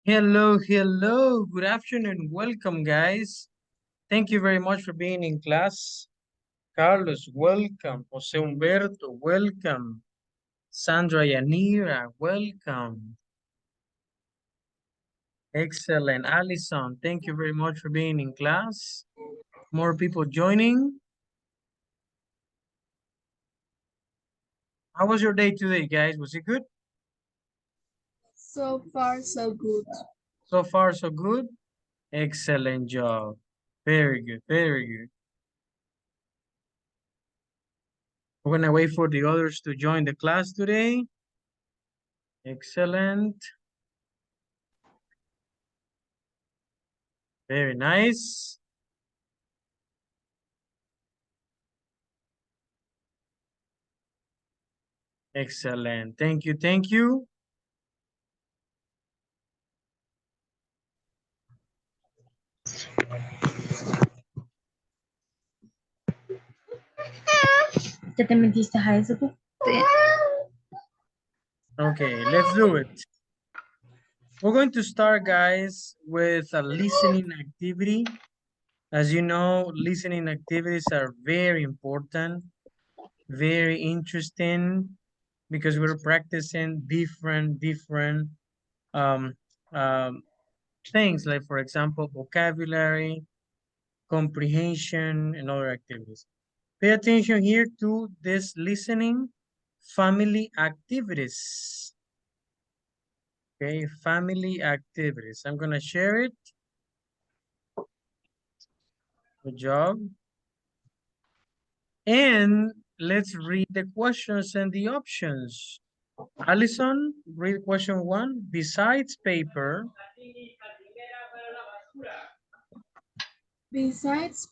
Hello, hello. Good afternoon. Welcome, guys. Thank you very much for being in class. Carlos, welcome. Jose Humberto, welcome. Sandra Yanira, welcome. Excellent. Alison, thank you very much for being in class. More people joining. How was your day today, guys? Was it good? So far, so good. So far, so good. Excellent job. Very good, very good. We're gonna wait for the others to join the class today. Excellent. Very nice. Excellent. Thank you. Thank you. ¿Ya te metiste a eso? Okay, let's do it. We're going to start, guys, with a listening activity. As you know, listening activities are very important, very interesting, because we're practicing different um, um, things, like, for example, vocabulary, comprehension, and other activities. Pay attention here to this listening family activities. Okay, family activities. I'm going to share it. Good job. And let's read the questions and the options. Allison, read question 1. Besides paper, Besides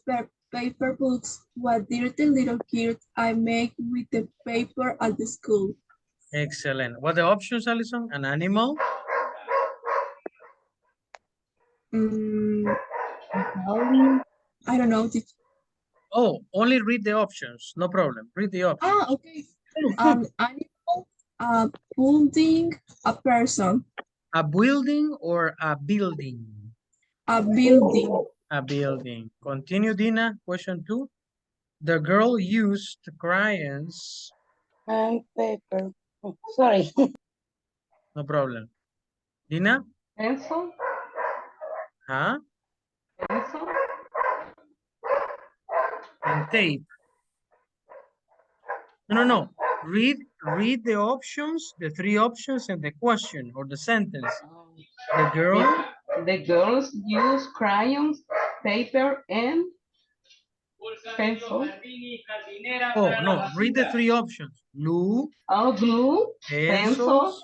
paper books, what did the little kid I make with the paper at the school? excellent. What are the options, Allison? An animal, Mm, Bowling. I don't know. oh, only read the options. No problem. Read the options. Okay. An animal, a building, a person, A building or a building? a building. A building. Continue, Dina. Question 2. The girl used crayons. And paper. Oh, sorry. No problem. Dina? Pencil. Huh? Pencil. And tape. No. Read the options, the 3 options, and the question or the sentence. The girl. The girls use crayons, paper, and pencil. Oh, no. Read the 3 options. Glue, Glue, pencil, pencils,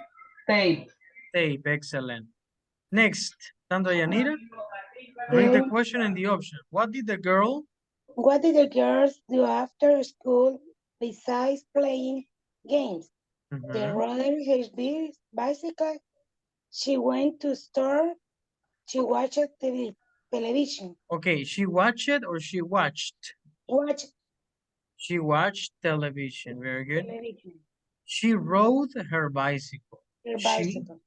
tape. tape. Excellent. Next, Sandra Yanira. Read the question and the option. What did the girl? What did the girls do after school besides playing games? They rode her bicycle. She went to store. She watched television. Okay, she watched it or she watched? Watch She watched television. Very good. television. She rode her bicycle. Her She bicycle.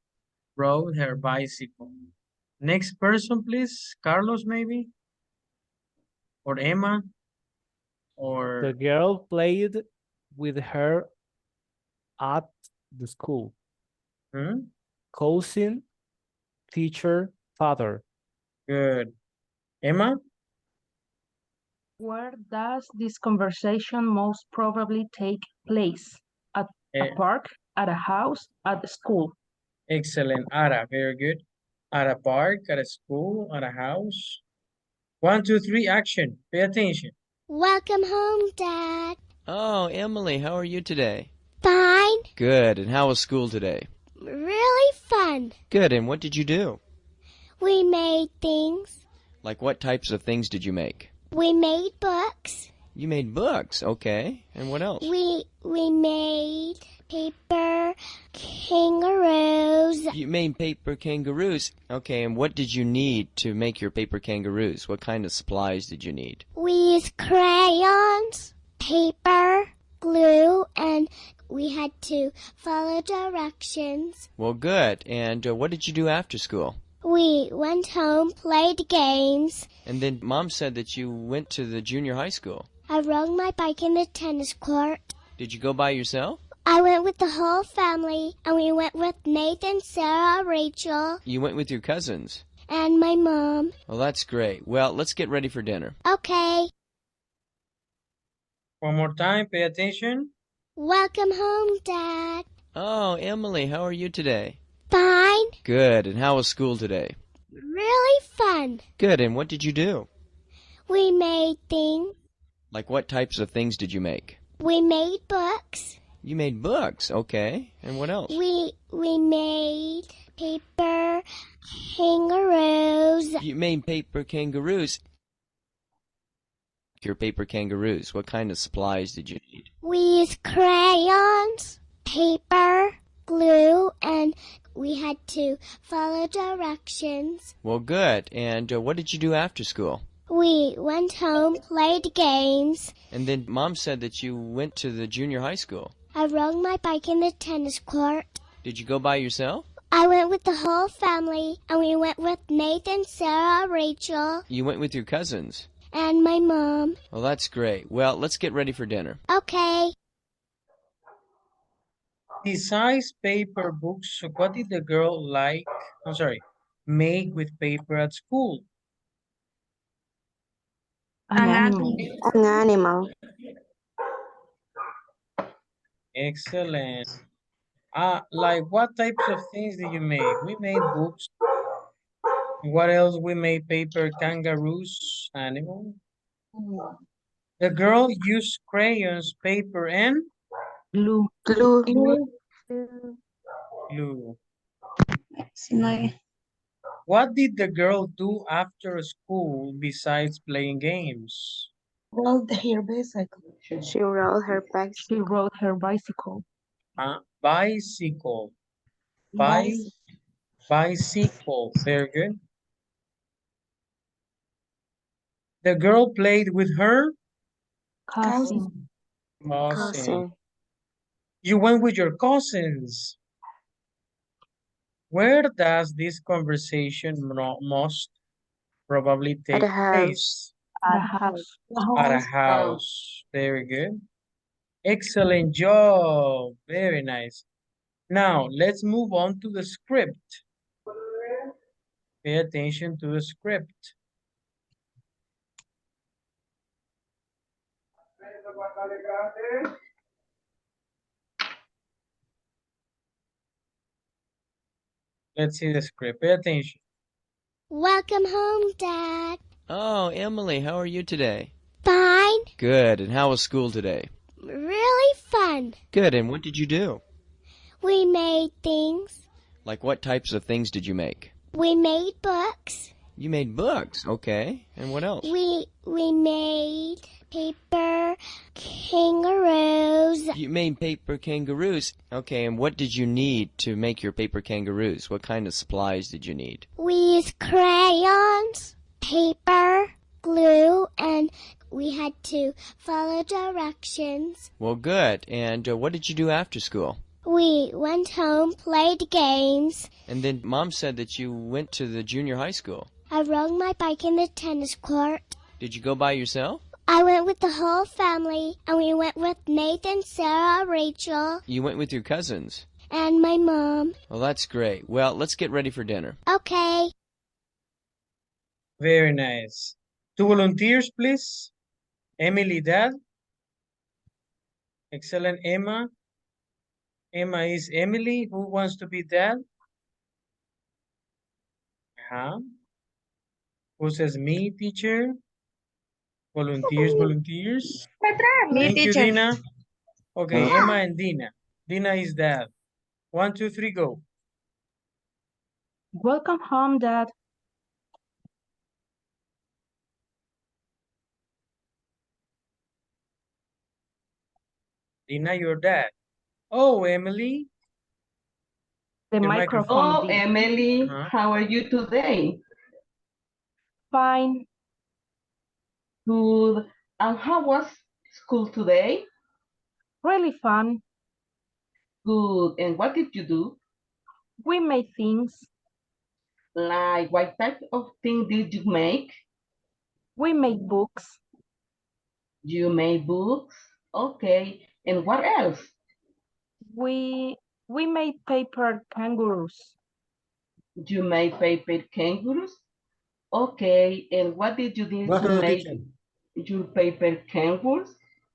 rode her bicycle. Next person, please. Carlos, maybe? Or Emma? The Or girl played with her at the school. Cousin, teacher, father. Good. Emma? Where does this conversation most probably take place? At a park, at a house, at a school? Excellent. Ara, very good. At a park, at a school, at a house. 1, 2, 3, action. Pay attention. Welcome home, Dad. Oh, Emily, how are you today? Fine. Good, and how was school today? Really fun. Good, and what did you do? We made things. Like what types of things did you make? We made books. You made books, okay. And what else? We made paper kangaroos. You made paper kangaroos. Okay, and what did you need to make your paper kangaroos? What kind of supplies did you need? We used crayons, paper, glue, and we had to follow directions. Well, good. And what did you do after school? We went home, played games. And then Mom said that you went to the junior high school. I rode my bike in the tennis court. Did you go by yourself? I went with the whole family, and we went with Nathan, Sarah, Rachel. You went with your cousins. And my mom. Well, that's great. Well, let's get ready for dinner. Okay. One more time, pay attention. Welcome home, Dad. Oh, Emily, how are you today? Fine. Good. And how was school today? Really fun. Good. And what did you do? We made things. Like what types of things did you make? We made books. You made books. Okay. And what else? We made paper kangaroos. You made paper kangaroos. Your paper kangaroos. What kind of supplies did you need? We used crayons, paper, glue, and we had to follow directions. Well, good. And what did you do after school? We went home, played games. And then Mom said that you went to the junior high school. I rode my bike in the tennis court. Did you go by yourself? I went with the whole family, and we went with Nathan, Sarah, Rachel. You went with your cousins. And my mom. Well, that's great. Well, let's get ready for dinner. Okay. Besides paper books, what did the girl make with paper at school? An animal. An animal. Excellent. Like what types of things did you make? We made books. What else? We made paper kangaroos, animal. The girl used crayons, paper, and Glue. Glue. glue. What did the girl do after school besides playing games? Rode her bicycle. She rode her bicycle. She rode her bicycle. Bicycle. Bicycle. Very good. The girl played with her Cousin. cousin. You went with your cousins. Where does this conversation most probably take At a house. place? At a house. At a house. Very good. Excellent job. Very nice. Now, let's move on to the script. Pay attention to the script. Let's see the script. Pay attention. Welcome home, Dad. Oh, Emily, how are you today? Fine. Good. And how was school today? Really fun. Good. And what did you do? We made things. Like what types of things did you make? We made books. You made books. Okay. And what else? We made paper kangaroos. You made paper kangaroos. Okay. And what did you need to make your paper kangaroos? What kind of supplies did you need? We used crayons, paper, glue, and we had to follow directions. Well, good. And what did you do after school? We went home, played games. And then Mom said that you went to the junior high school. I rode my bike in the tennis court. Did you go by yourself? I went with the whole family, and we went with Nathan, Sarah, Rachel. You went with your cousins. And my mom. Well, that's great. Well, let's get ready for dinner. Okay. Very nice. 2 volunteers, please. Emily, Dad. Excellent, Emma. Emma is Emily. Who wants to be Dad? Who says me, teacher? Volunteers. Thank you, Dina. Okay, Emma and Dina. Dina is Dad. 1, 2, 3, go. Welcome home, Dad. Dina, your dad. Oh, Emily. The Your microphone. Oh, Emily, how are you today? Fine. Good. And how was school today? Really fun. Good. And what did you do? We made things. Like, what type of thing did you make? We made books. You made books? Okay. And what else? We made paper kangaroos. You made paper kangaroos? Okay. And what did you need to make your paper kangaroos?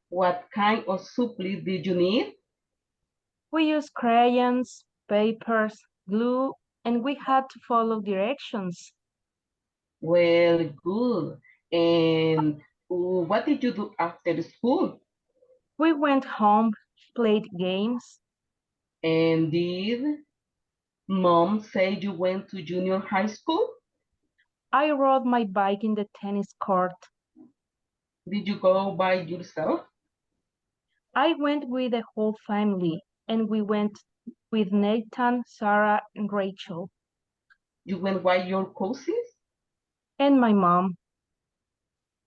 What kind of supplies did you need? We used crayons, papers, glue, and we had to follow directions. Well, good. And what did you do after school? We went home, played games. And did Mom say you went to junior high school? I rode my bike in the tennis court. Did you go by yourself? I went with the whole family, and we went with Nathan, Sarah, and Rachel. You went by your cousins? And my mom.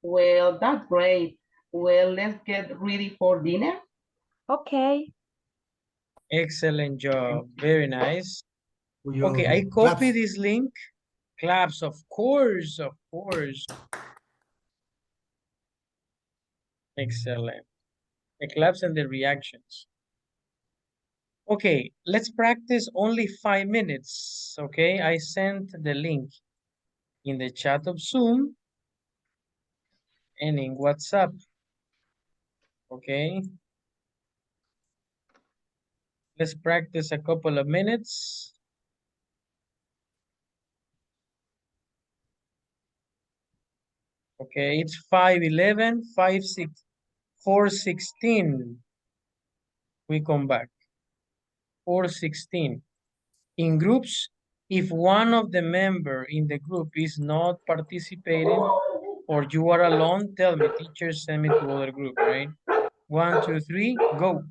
Well, that's great. Well, let's get ready for dinner. Okay. Excellent job. Very nice. Okay, I copy this link. Claps, of course, of course. Excellent. The claps and the reactions. Okay, let's practice only 5 minutes. Okay, I sent the link in the chat of Zoom and in WhatsApp. Okay. Let's practice a couple of minutes. Okay, it's 5:11, 4:16. We come back. 4:16. In groups, if one of the member in the group is not participating or you are alone, tell me, teacher, send me to other group, right? 1, 2, 3, go.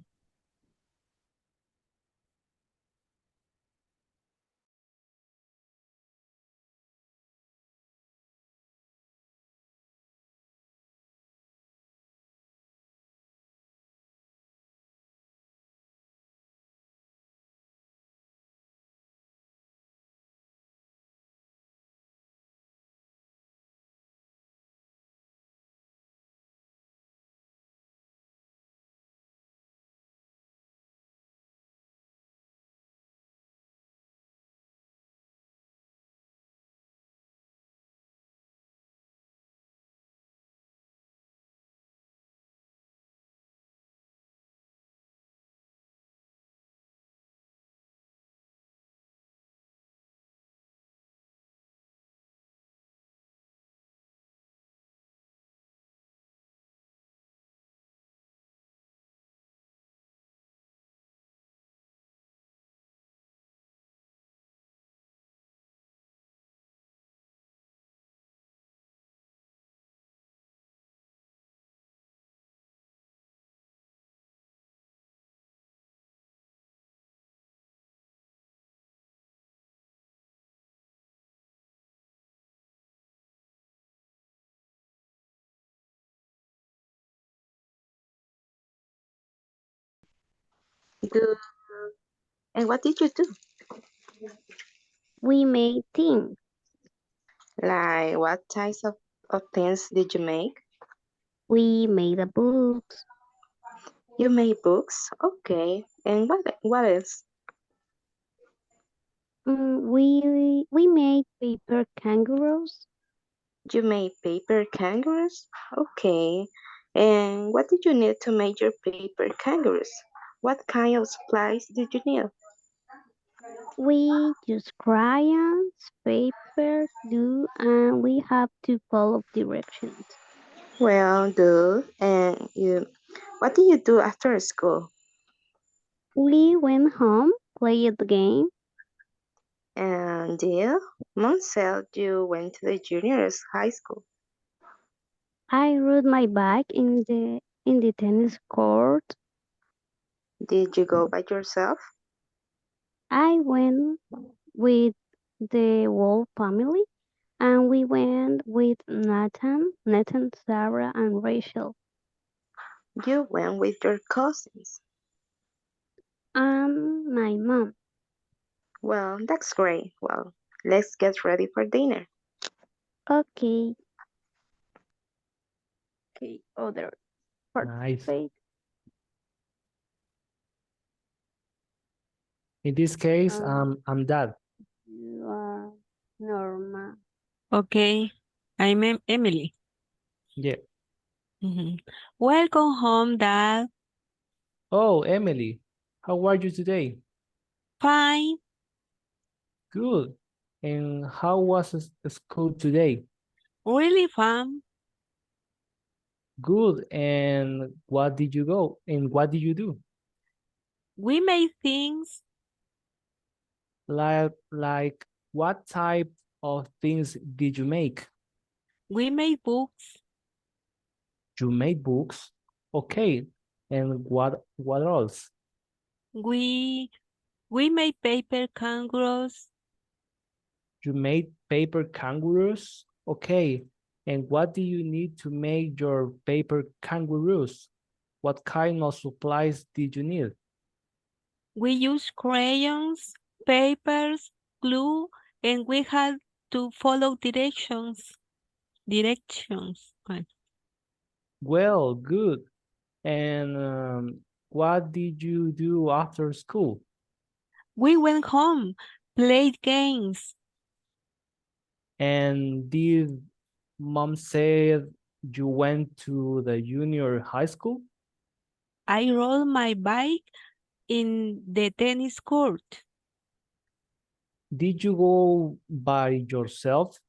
And what did you do? We made things. Like what types of things did you make? We made a books. You made books? Okay. And what else? We made paper kangaroos. You made paper kangaroos? Okay. And what did you need to make your paper kangaroos? What kind of supplies did you need? We use crayons, paper, glue, and we have to follow directions. Well, good. And what did you do after school? We went home, played the game. And yeah, Mom said you went to the juniors high school. I rode my bike in the tennis court. Did you go by yourself? I went with the whole family, and we went with Nathan, Sarah, and Rachel, You went with your cousins. and my mom. Well, that's great. Well, Let's get ready for dinner. Okay. Okay, other Nice. participate. In this case, Um, I'm Dad. you are Norma. Okay, I'm Emily. Yeah. Welcome home, Dad. Oh, Emily, how are you today? Fine. Good. And how was school today? Really fun. Good. And what did you go? And what did you do? We made things. Like what type of things did you make? We made books. You made books? Okay. And what else? We made paper kangaroos. You made paper kangaroos? Okay. And what do you need to make your paper kangaroos? What kind of supplies did you need? We used crayons, papers, glue, and we had to follow directions. Well, good. And what did you do after school? We went home, played games. And did mom say you went to the junior high school? I rode my bike in the tennis court. Did you go by yourself?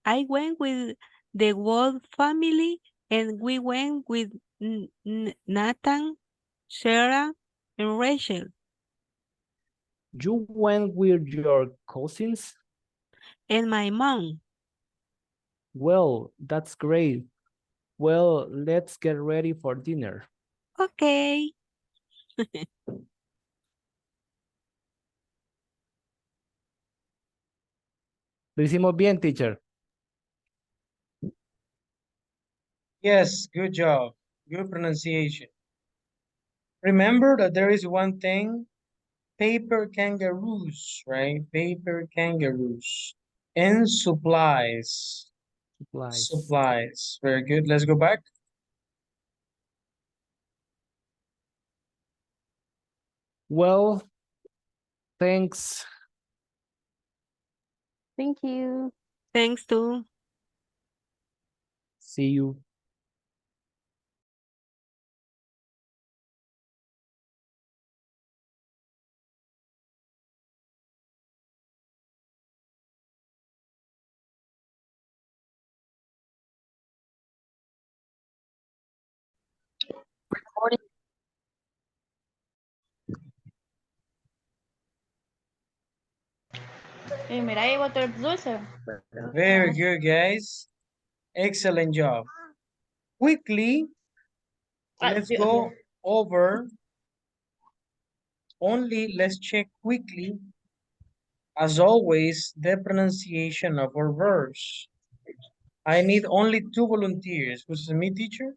I went with the Wolf family and we went with Nathan, Sarah, and Rachel. You went with your cousins? And my mom. Well, that's great. Well, let's get ready for dinner. Okay. Lo hicimos bien, teacher. Yes, good job. Good pronunciation. Remember that there is one thing, paper kangaroos, right? Paper kangaroos. And supplies. Supplies. Very good. Let's go back. Well, thanks. Thank you. Thanks too. See you. Recording. Mira, ahí botó el dulce. Very good, guys. Excellent job. Quickly, let's go over only, let's check quickly, as always, the pronunciation of our verbs. I need only 2 volunteers. Who's me, teacher?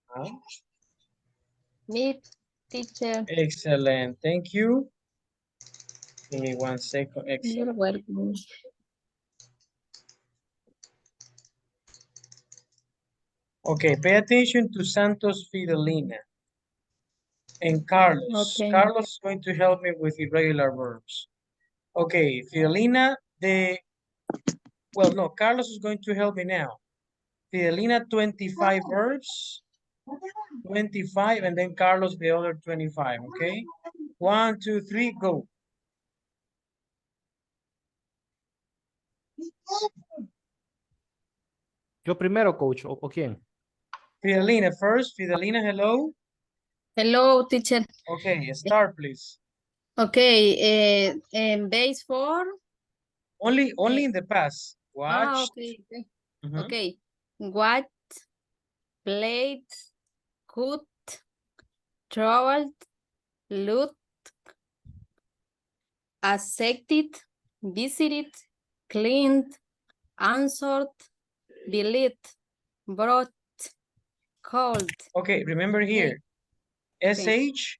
Huh? Me, teacher. Excellent. Thank you. Give me 1 second. Excellent. You're welcome. Okay, pay attention to Santos Fidelina and Carlos. Okay. Carlos is going to help me with irregular verbs. Okay, Fidelina, well, no, Carlos is going to help me now. Fidelina, 25 verbs, 25, and then Carlos, the other 25, okay? 1, 2, 3, go. Yo primero, coach, ¿o quién? Fidelina first. Fidelina, hello. Hello, teacher. Okay, start, please. Okay, base 4. Only in the past. Watch. Okay. Mm-hmm. Okay. What, played, cut, traveled, looked, accepted, visited, cleaned, answered, believed, brought, called. Okay, remember here. Okay. SH,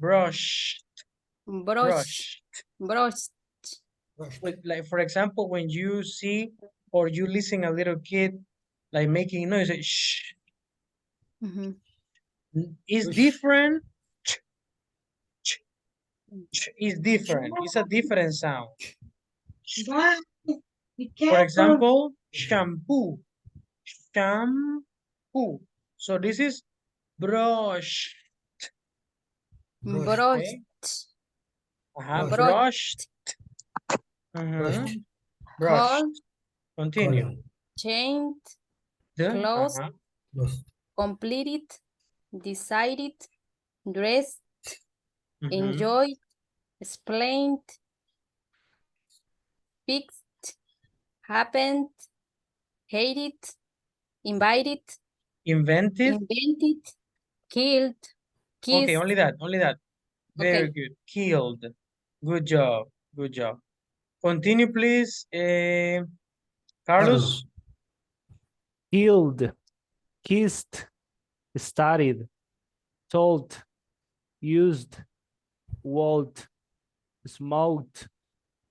brush. Brush. Brush. Like, for example, when you see or you listen a little kid like making noise, like, shh, is different. Is different. It's a different sound. For example, shampoo. Shampoo. So this is brush. Brush. Okay. Brush. Brush. Call. Continue. Change. Close. Completed. Decided. Dressed. Enjoy. Explained. Fixed. Happened. Hated. Invited. Invented. Invented. Killed. Kissed. Okay, only that. Only that. Very Okay. good. Killed. Good job. Good job. Continue, please. Carlos. Killed, kissed, studied, told, used, walked, smoked,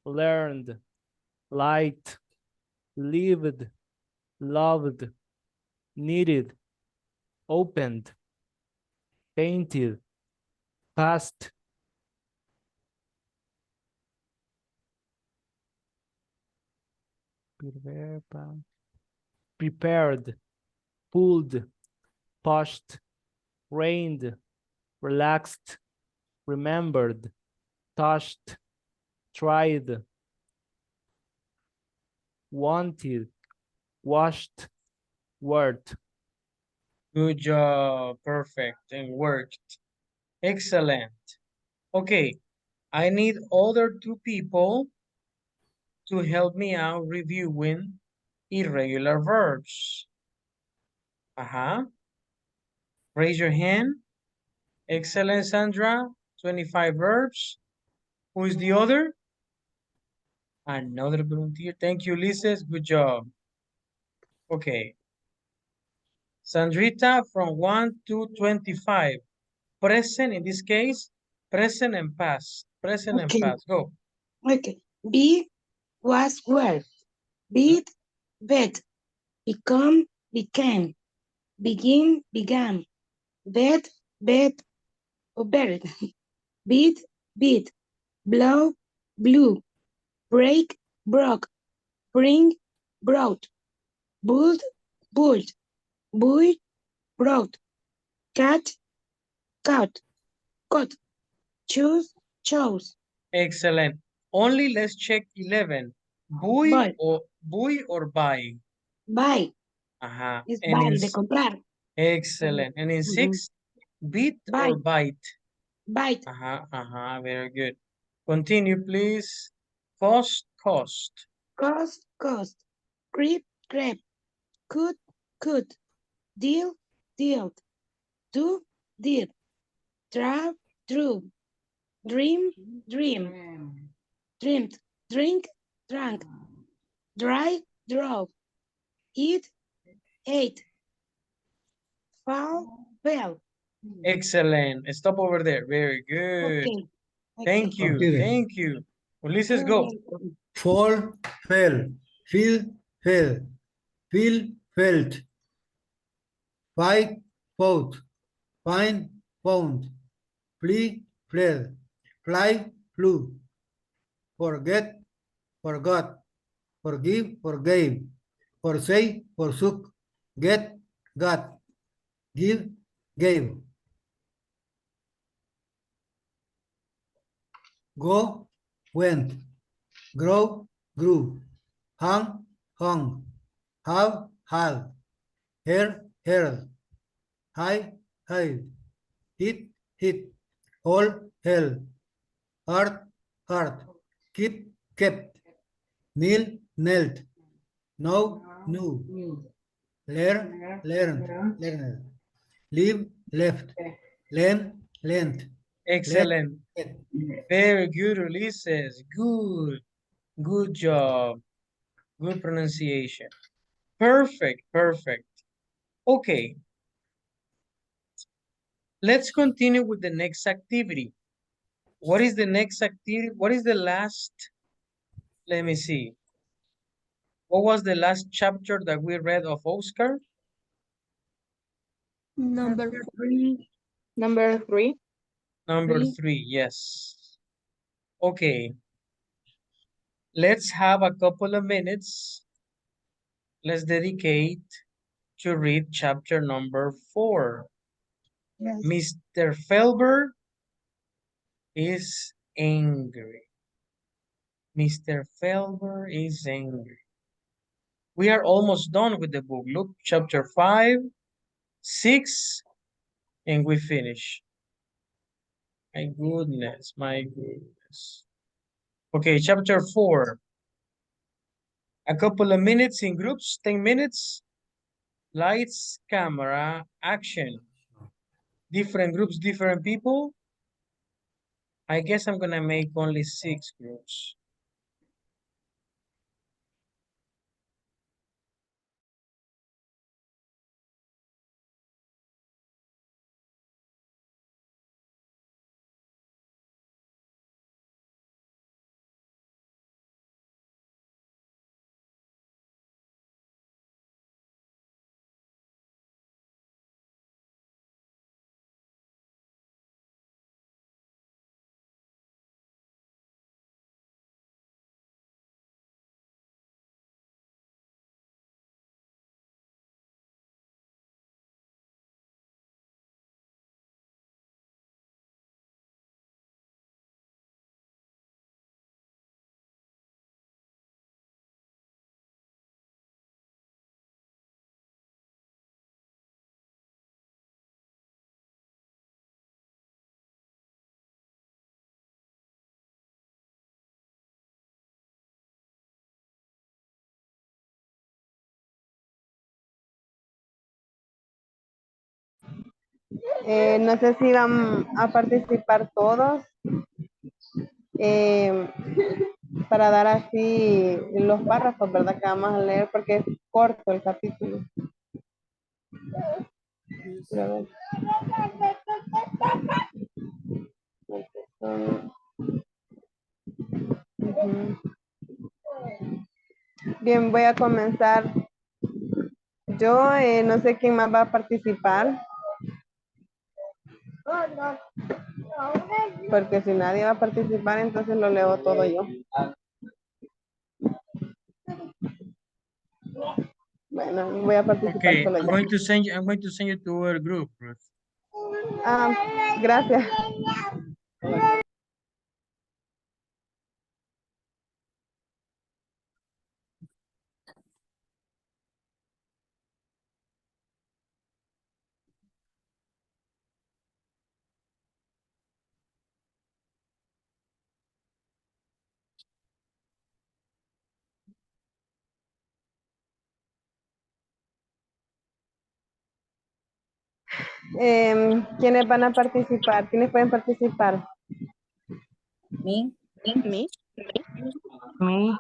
learned, liked, lived, loved, needed, opened, painted, passed. Prepared, pulled, pushed, rained, relaxed, remembered, touched, tried, wanted, washed, worked. Good job. Perfect. And worked. Excellent. Okay. I need other two people to help me out reviewing irregular verbs. Raise your hand. Excellent, Sandra. 25 verbs. Who is the other? Another volunteer. Thank you, Ulises. Good job. Okay. Sandrita from 1 to 25. Present, in this case, present and past. Present and past. Go. Okay. Be, was, were. Beat, bet. Become, became. Begin, began. Bet, bet, or buried. Beat, beat. Blow, blew. Break, broke. Bring, brought. Build, built. Buoy, brought. Cat, cut. Cut. Choose, chose. Excellent. Only let's check 11. Buy or buy? Buy. And buy, in de comprar. excellent. And in 6, beat or bite? Bite. Very good. Continue, please. Cost. Cost. Creep, creep. Could. Deal, dealt. Do, did. Drive, drove. Dream, dreamed. Drink, drank. Drive, drove. Eat, ate. Fall, fell. Excellent. Stop over there. Very good. Okay. Thank you. Thank you. Ulises, go. Fall, fell. Feel, fell. Feel, felt. Fight, fought. Find, found. Flee, fled. Fly, flew. Forget, forgot. Forgive, forgave. Forsake, forsook. Get, got. Give, gave. Go, went. Grow, grew. Hung, hung. Have, had. Hair, held. High, hide. Hit, hit. Hold, held. Heart, heart. Keep, kept. Kneel, knelt. Know, knew. Learn, learned. Leave, left. Lend, lent. Excellent. Very good, Ulises. Good. Good job. Good pronunciation. Perfect. Perfect. Okay. Let's continue with the next activity. What is the next activity? What is the last? Let me see. What was the last chapter that we read of Oscar? Number Three. Number three. Number three, yes. Okay. Let's have a couple of minutes. Let's dedicate to read chapter number 4. Yes. Mr. Felber is angry. Mr. Felber is angry. We are almost done with the book. Look, chapter 5, 6, and we finish. My goodness, my goodness. Okay, chapter 4. A couple of minutes in groups, 10 minutes. Lights, camera, action. Different groups, different people. I guess I'm gonna make only 6 groups. No sé si van a participar todos para dar así los párrafos, ¿verdad? Que vamos a leer porque es corto el capítulo. Pero, ujú. Bien, voy a comenzar. Yo no sé quién más va a participar. Porque si nadie va a participar, entonces lo leo todo yo. Bueno, voy a participar Okay, solo I'm yo. going to send you to our group, Ruth. Gracias. ¿Quiénes van a participar? ¿Quiénes pueden participar? Me. Me. Me.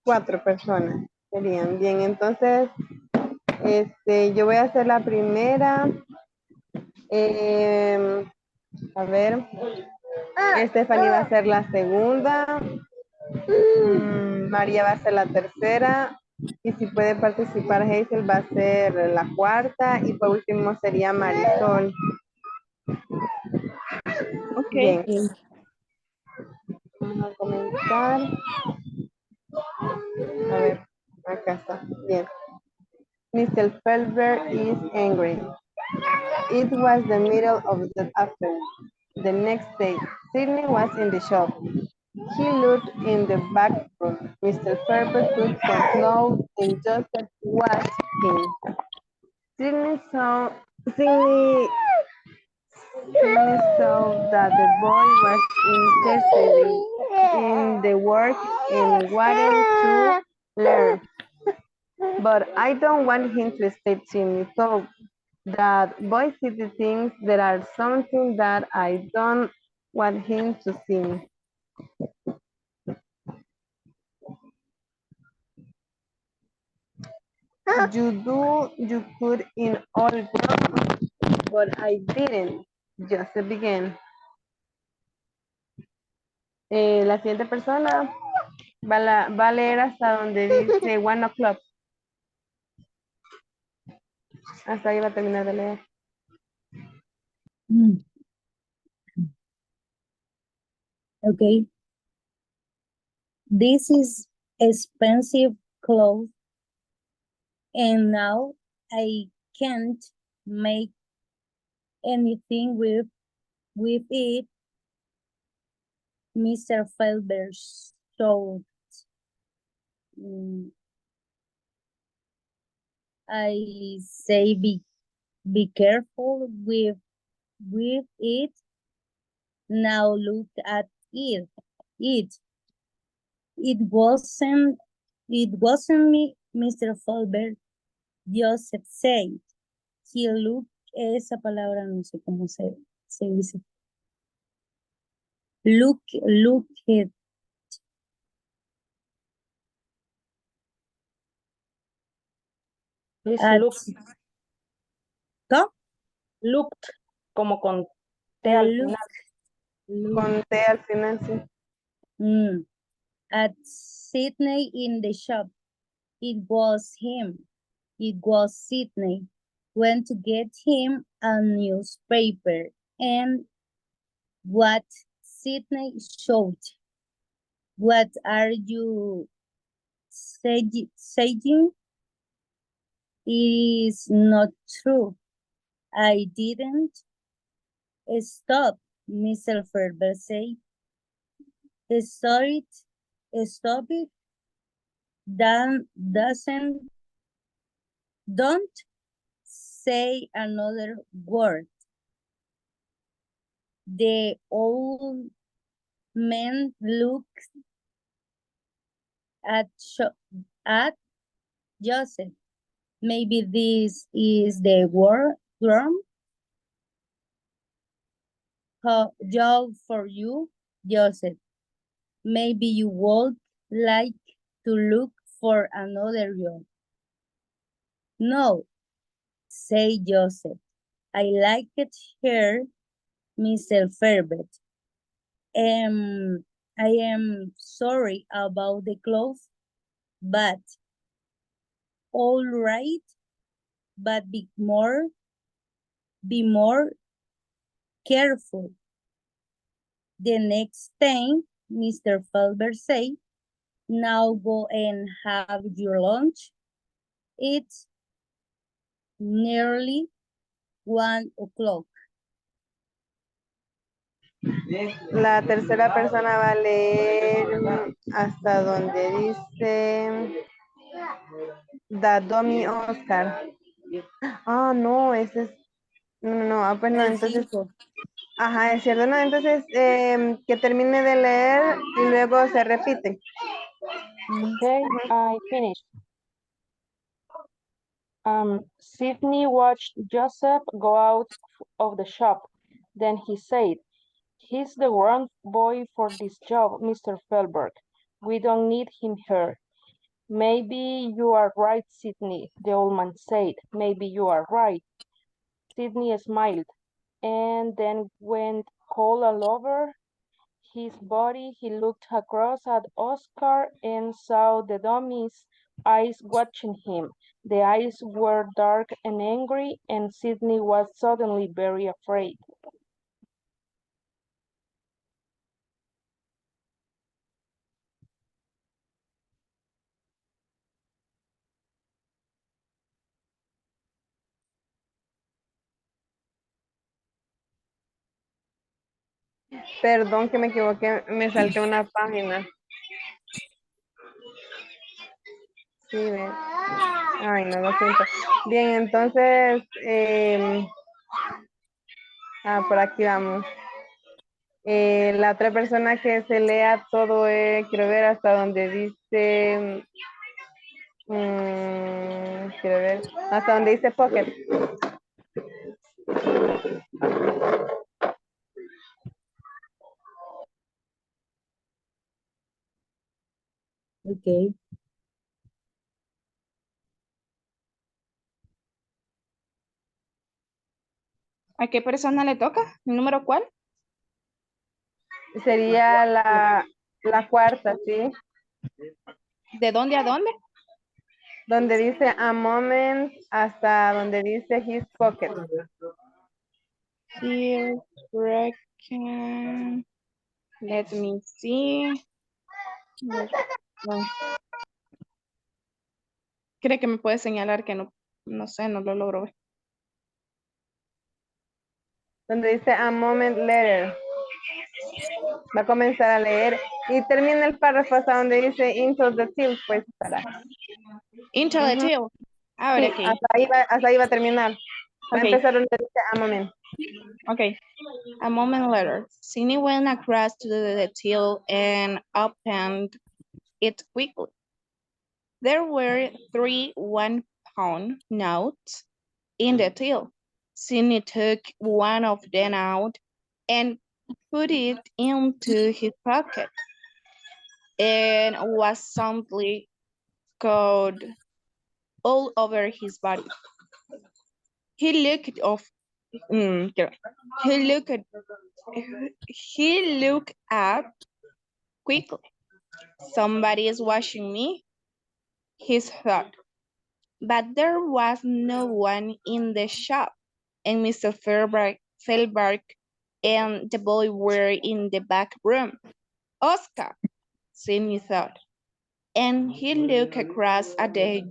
4 personas serían. Bien, entonces, yo voy a hacer la primera. A ver, Stephanie va a ser la segunda. María va a ser la tercera. Y si puede participar Hazel va a ser la cuarta. Y por último sería Marisol. Ok. Bien. Vamos a comenzar. A ver, acá está. Bien. Mr. Felber is angry. It was the middle of the afternoon. The next day, Sidney was in the shop. He looked in the back room. Mr. Felber put some clothes and Joseph watched him. Sidney saw, Sidney, Sidney saw that the boy was interested in the work and wanted to learn. But I don't want him to stay Sidney thought that boys see the things that are something that I don't want him to see. You could in all grown, but I didn't. Just began. La siguiente persona va a leer hasta donde dice 1 o'clock. Hasta ahí va a terminar de leer. Mm, okay. This is expensive clothes, and now I can't make anything with it, Mr. Felber. So mm, I say be careful with it. Now look at it. It it wasn't me, Mr. Felber. Joseph said. He looked, esa palabra no sé cómo se dice. Look it. At, ¿cómo? Looked, como con T al final. Con T al final, sí. At Sydney in the shop. It was him. It was Sydney. Went to get him a newspaper. And what Sydney showed. What are you saying? It is not true. I didn't stop, Mr. Ferber said. Stop it. Don't say another word. The old man looked at Joseph. Maybe this is the worm job for you, Joseph. Maybe you would like to look for another job. No, say Joseph. I like it here, Mr. Ferbert. I am sorry about the clothes, but all right, but be more careful. The next thing, Mr. Felber said, now go and have your lunch. It's nearly 1 o'clock. La tercera persona va a leer hasta donde dice The Dummy Oscar. Ah, no, ese es... No, pues no, entonces... Ajá, es cierto, no, entonces que termine de leer y luego se repite. Okay, I finished. Sidney watched Joseph go out of the shop. Then he said, he's the wrong boy for this job, Mr. Felberg. We don't need him here. Maybe you are right, Sidney, the old man said. Maybe you are right. Sidney smiled and then went cold all over his body. He looked across at Oscar and saw the dummy's eyes watching him. The eyes were dark and angry, and Sidney was suddenly very afraid. Perdón que me equivoqué, me salté una página. Sí, ven. Ay, no, lo siento. Bien, entonces, por aquí vamos. La otra persona que se lea todo, quiero ver hasta donde dice, quiero ver, hasta donde dice pocket. Okay. ¿A qué persona le toca? ¿El número cuál? Sería la cuarta, ¿sí? ¿De dónde a dónde? Donde dice a moment hasta donde dice his pocket. Here, reckon. Let me see. No. ¿Cree que me puede señalar que no, no sé, no lo logro ver? Donde dice a moment later. Va a comenzar a leer y termina el párrafo hasta donde dice into the till, pues para. Into the till. Ahora Sí, aquí. hasta ahí va a terminar. Va a Ok, empezar donde dice a moment. ok. A moment later, Sidney went across to the till and opened it quickly. There were 3 1-pound notes in the till. Sidney took one of them out and put it into his pocket and was soundly cold all over his body. He looked up quickly. Somebody is watching me, he thought. But there was no one in the shop, and Mr. Felberg and the boy were in the back room. Oscar, Sidney thought, and he looked across at the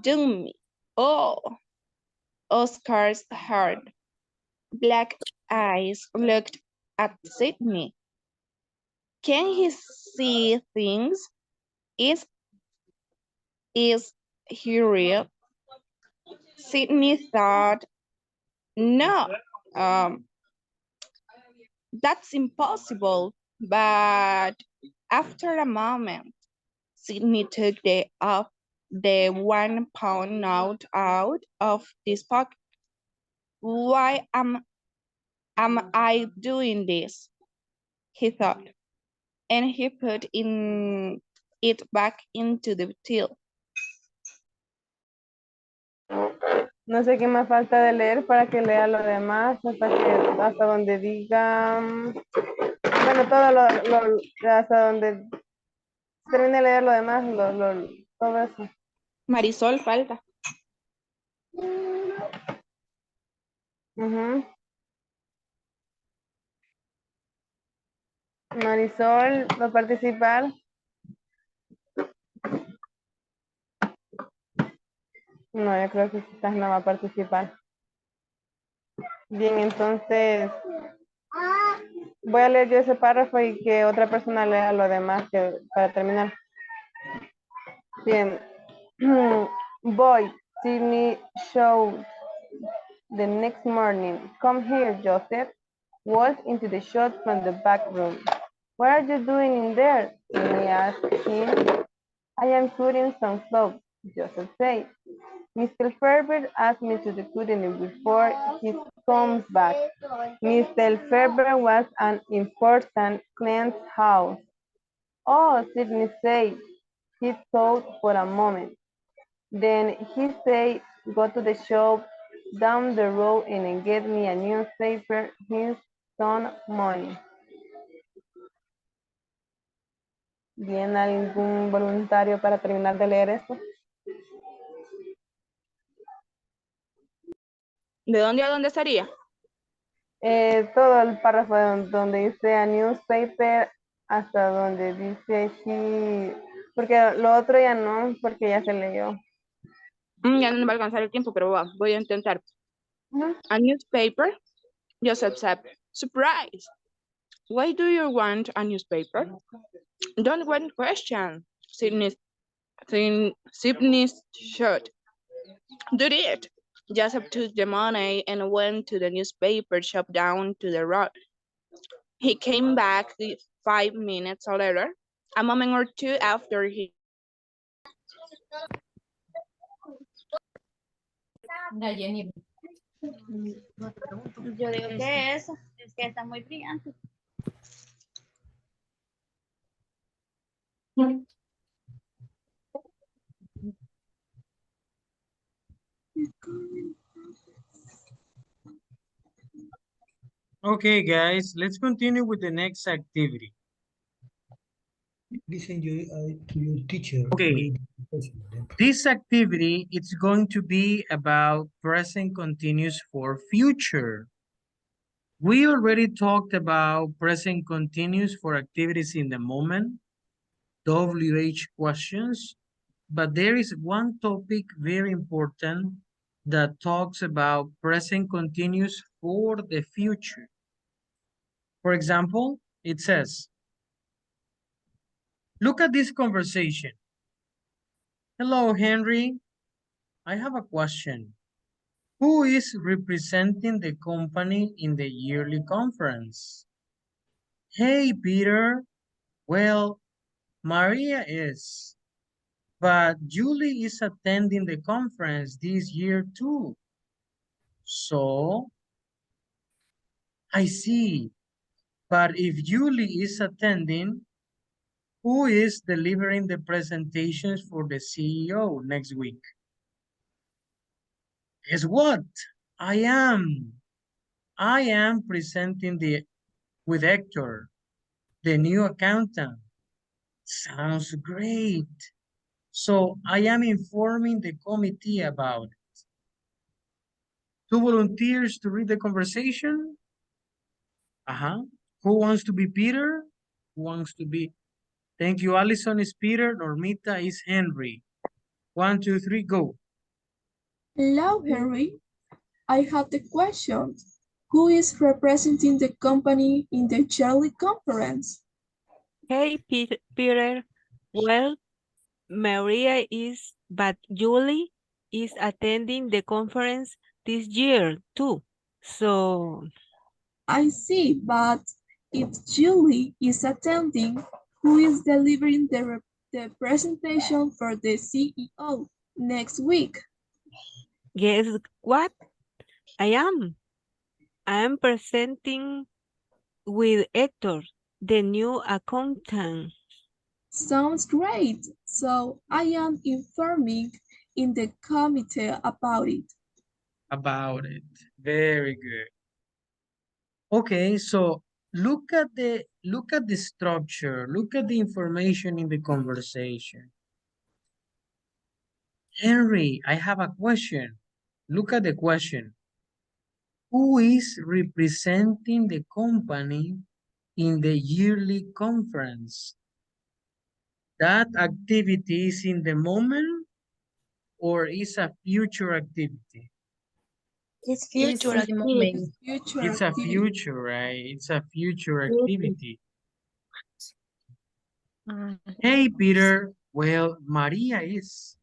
dummy. Oh, Oscar's hard black eyes looked at Sidney. Can he see things? Is he real? Sidney thought, no, that's impossible. But after a moment, Sidney took the 1-pound note out of his pocket. Why am I doing this? He thought, and he put it back into the till. No sé qué más falta de leer para que lea lo demás hasta donde diga, bueno, hasta donde termine de leer lo demás, todo eso. Marisol falta. Marisol va a participar. No, yo creo que quizás no va a participar. Bien, entonces voy a leer yo ese párrafo y que otra persona lea lo demás para terminar. Bien. Boy, Sidney showed the next morning. Come here, Joseph. Walked into the shop from the back room. What are you doing in there? Sidney asked him. I am cutting some clothes, Joseph said. Mr. Ferber asked me to do cutting before he comes back. Mr. Ferber was an important client's house. Oh, Sidney said. He thought for a moment. Then he said, go to the shop down the road and get me a newspaper. Here's some money. ¿Bien algún voluntario para terminar de leer esto? ¿De dónde a dónde sería? Todo el párrafo donde dice a newspaper hasta donde dice he, porque lo otro ya no, porque ya se leyó. Ya no me va a alcanzar el tiempo, pero voy a intentar. A newspaper, Joseph said. Surprise! Why do you want a newspaper? Don't want question, Sidney shut. Do it. Joseph took the money and went to the newspaper shop down to the road. He came back 5 minutes later, a moment or two after he... Yo digo que eso, es que está muy brillante. Okay, guys, let's continue with the next activity. Listen to your teacher. Okay, this activity, it's going to be about present continuous for future. We already talked about present continuous for activities in the moment, WH questions, but there is one topic very important that talks about present continuous for the future. For example, it says, look at this conversation. Hello, Henry. I have a question. Who is representing the company in the yearly conference? Hey, Peter. Well, Maria is, but Julie is attending the conference this year too. So, I see. But if Julie is attending, who is delivering the presentations for the CEO next week? Guess what? I am. I am presenting with Hector, the new accountant. Sounds great. So I am informing the committee about it. Two volunteers to read the conversation? Who wants to be Peter? Who wants to be? Thank you. Allison is Peter. Normita is Henry. 1, 2, 3, go. Hello, Henry. I have the question. Who is representing the company in the yearly conference? Hey, Peter. Well, Maria is, but Julie is attending the conference this year too. So, I see, but if Julie is attending, who is delivering the presentation for the CEO next week? guess what? I am. I am presenting with Hector, the new accountant. Sounds great. So I am informing in the committee about it. About it. Very good. Okay, so look at the structure, look at the information in the conversation. Henry, I have a question. Look at the question. Who is representing the company in the yearly conference? That activity is in the moment or is a future activity? It's future at the moment. It's a future, right? It's a future activity. Hey, Peter. Well, Maria is,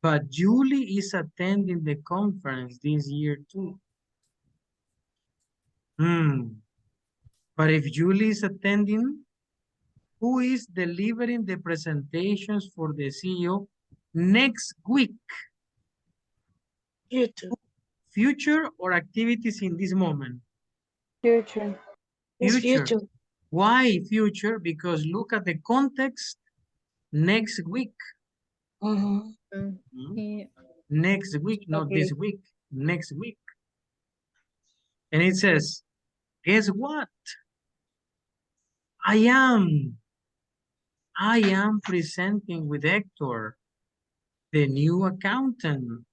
but Julie is attending the conference this year too. But if Julie is attending, who is delivering the presentations for the CEO next week? Future or activities in this moment? Future. It's future. Why future? Because look at the context next week. Next week, not this week. Next week. And it says, guess what? I am presenting with Hector, the new accountant.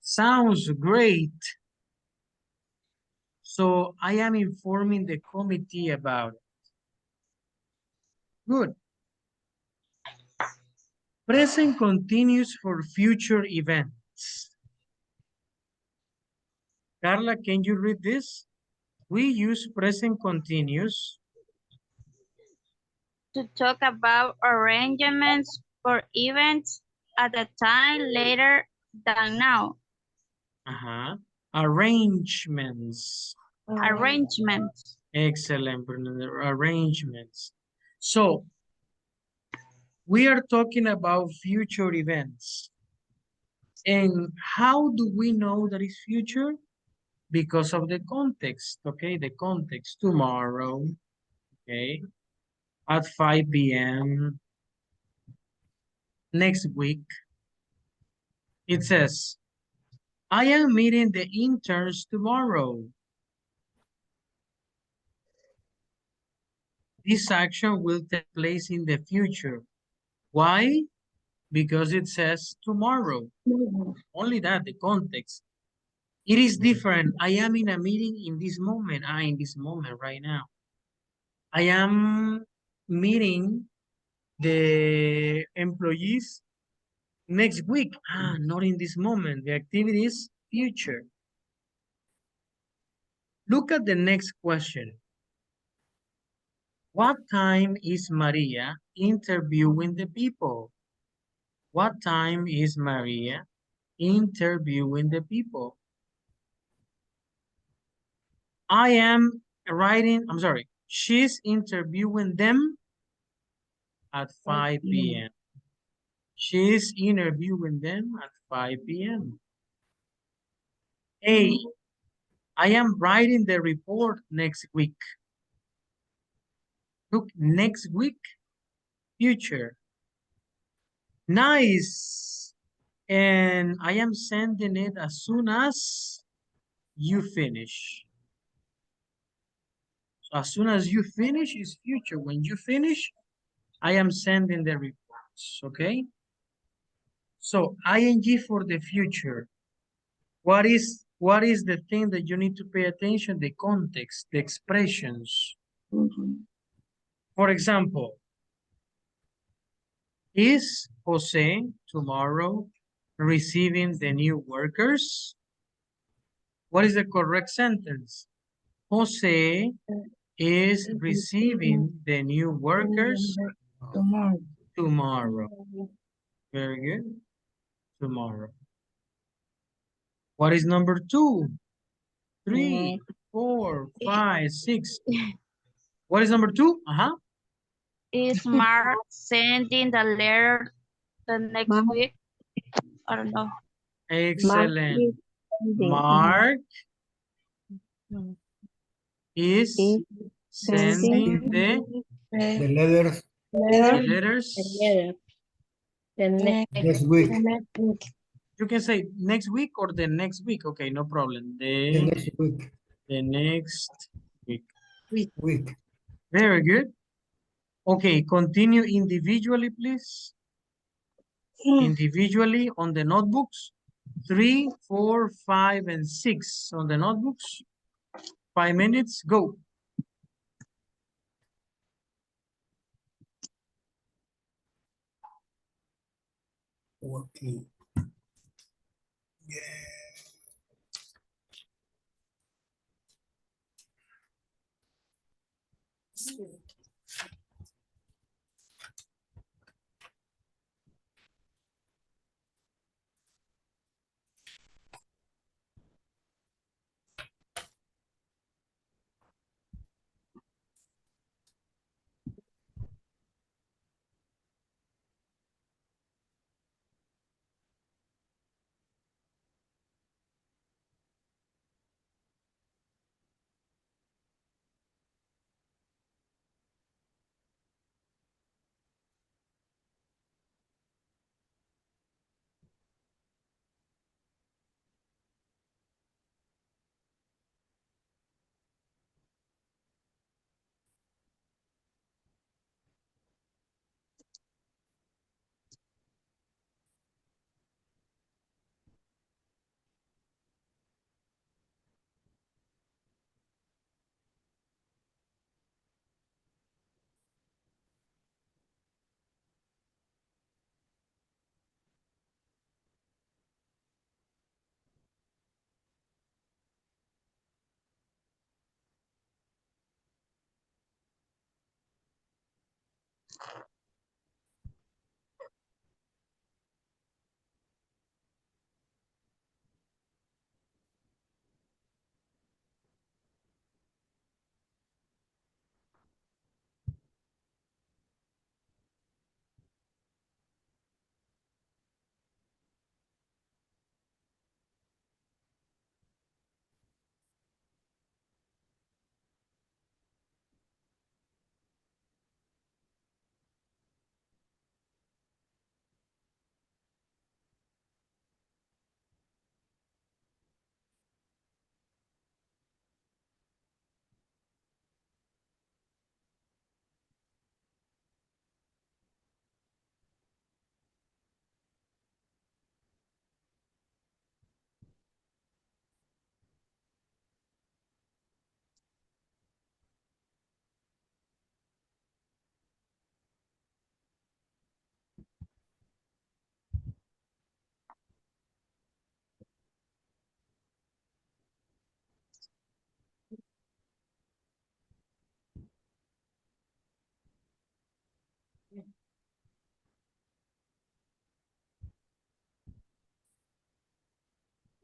Sounds great. So I am informing the committee about it. Good. Present continuous for future events. Carla, can you read this? We use present continuous to talk about arrangements for events at a time later than now. Arrangements. Arrangements. Excellent, arrangements. So, we are talking about future events. And how do we know that it's future? Because of the context, okay? The context, tomorrow, okay? At 5 p.m. next week. It says, I am meeting the interns tomorrow. This action will take place in the future. Why? Because it says tomorrow. Only that, the context. It is different. I am in a meeting in this moment. In this moment right now. I am meeting the employees next week. Not in this moment. The activity is future. Look at the next question. What time is Maria interviewing the people? What time is Maria interviewing the people? She's interviewing them at 5 p.m. She's interviewing them at 5 p.m. A, I am writing the report next week. Look, next week, future. Nice. And I am sending it as soon as you finish. So as soon as you finish is future. When you finish, I am sending the reports, okay? So ing for the future. What is the thing that you need to pay attention? The context, the expressions. For example, is Jose tomorrow receiving the new workers? What is the correct sentence? Jose is receiving the new workers tomorrow. Very good. Tomorrow. What is number 2, 3, 4, 5, 6? What is number 2? Is Mark sending the letter the next week? I don't know. Excellent. Mark is sending the letters next week. You can say next week or the next week. Okay, no problem. The next week. The next week. Week. Very good. Okay, continue individually, please. Individually on the notebooks. 3, 4, 5, and 6 on the notebooks. 5 minutes, go. Okay.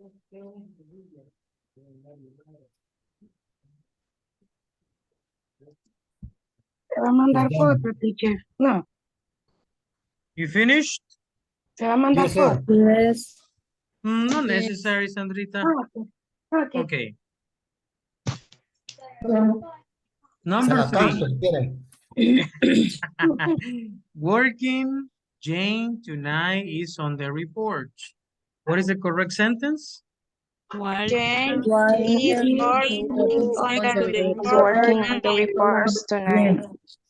Se va a mandar It's done. foto, teacher. No, You finished? se va a mandar Yes, sir. foto. Yes. Not Yes. necessary, Sandrita. Okay. Okay. Okay. Se Number la canto 3. si quieren. Working Jane tonight is on the report. What is the correct sentence? Jane Walter is is working on the Is report working on the tonight. reports tonight.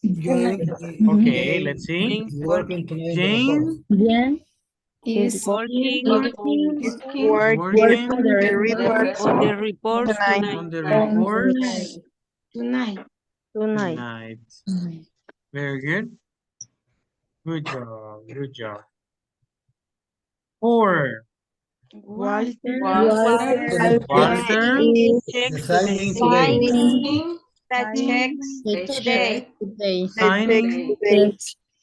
Jane, Okay, let's see. Jane is working tonight in the report. Jane Jen Is working working is Working working on the reports on the reports tonight. tonight. on the on reports Tonight. Tonight. tonight. Very good. Good job. Good job. 4. Walter Walter Walter is Deciding today. signing the Signing checks the today. check signing today.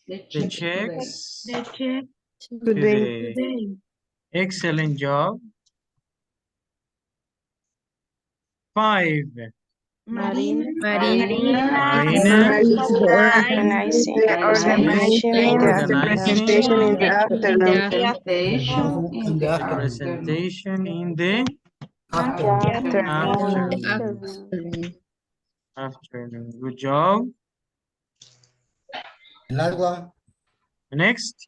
The the check today. checks the check Today. today. today. Excellent job. 5. Marina Marina Marina is Organizing the is organization in the presentation organizing in the afternoon. Presentation In in the the afternoon. afternoon. presentation in the Afternoon. afternoon. Afternoon. Good job. Last one. Next.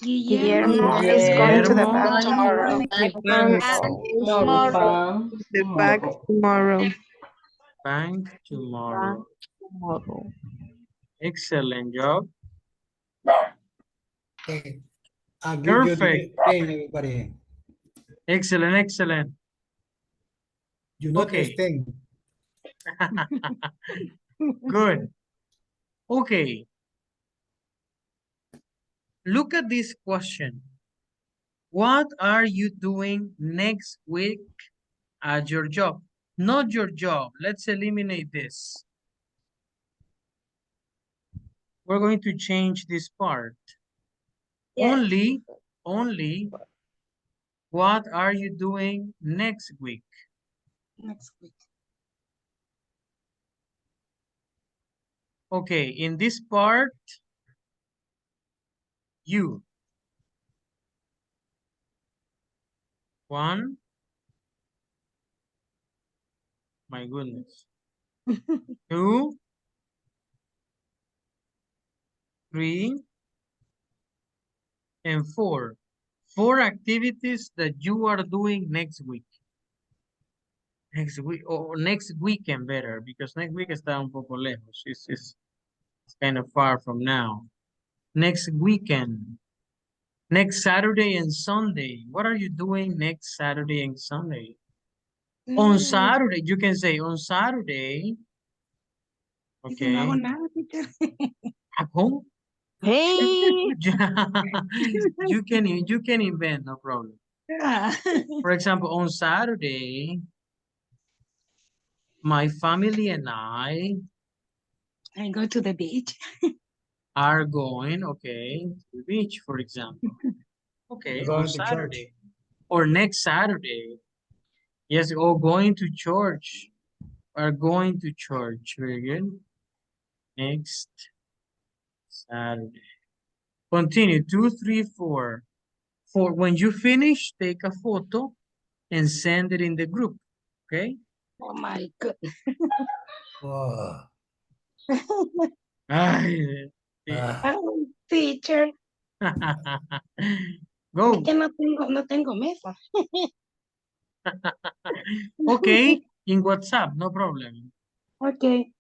Guillermo Guillermo is going to the Guillermo bank tomorrow. tomorrow. Is To the tomorrow. bank the bank tomorrow. tomorrow. bank tomorrow. Excellent job. Okay. I'll give you Perfect. the thing, everybody. Excellent, excellent. You not Okay. staying. Good. Okay. Look at this question. What are you doing next week at your job? Not your job. Let's eliminate this. We're going to change this part. Only what are you doing next week? next week. Okay, in this part, you. 1. My goodness. 2, 3, and 4. 4 activities that you are doing next week. Next week or next weekend better, because next week está un poco lejos. It's kind of far from now. Next weekend. Next Saturday and Sunday. What are you doing next Saturday and Sunday? On Saturday, you can say on Saturday. Dice, no hago Okay. nada, teacher. At home? Hey. You can invent, no problem. For example, on Saturday, my family and I go to the beach. are going, okay, to the beach, for example. Okay, on Going to church. Saturday. Or next Saturday. Yes, or going to church. Are going to church. Very good. Next Saturday. Continue. 2, 3, 4. For when you finish, take a photo and send it in the group. Okay? Oh my God. Oh. Ay, Oh, teacher. Go. Es que no tengo mesa. Okay, in WhatsApp, no problem. Okay.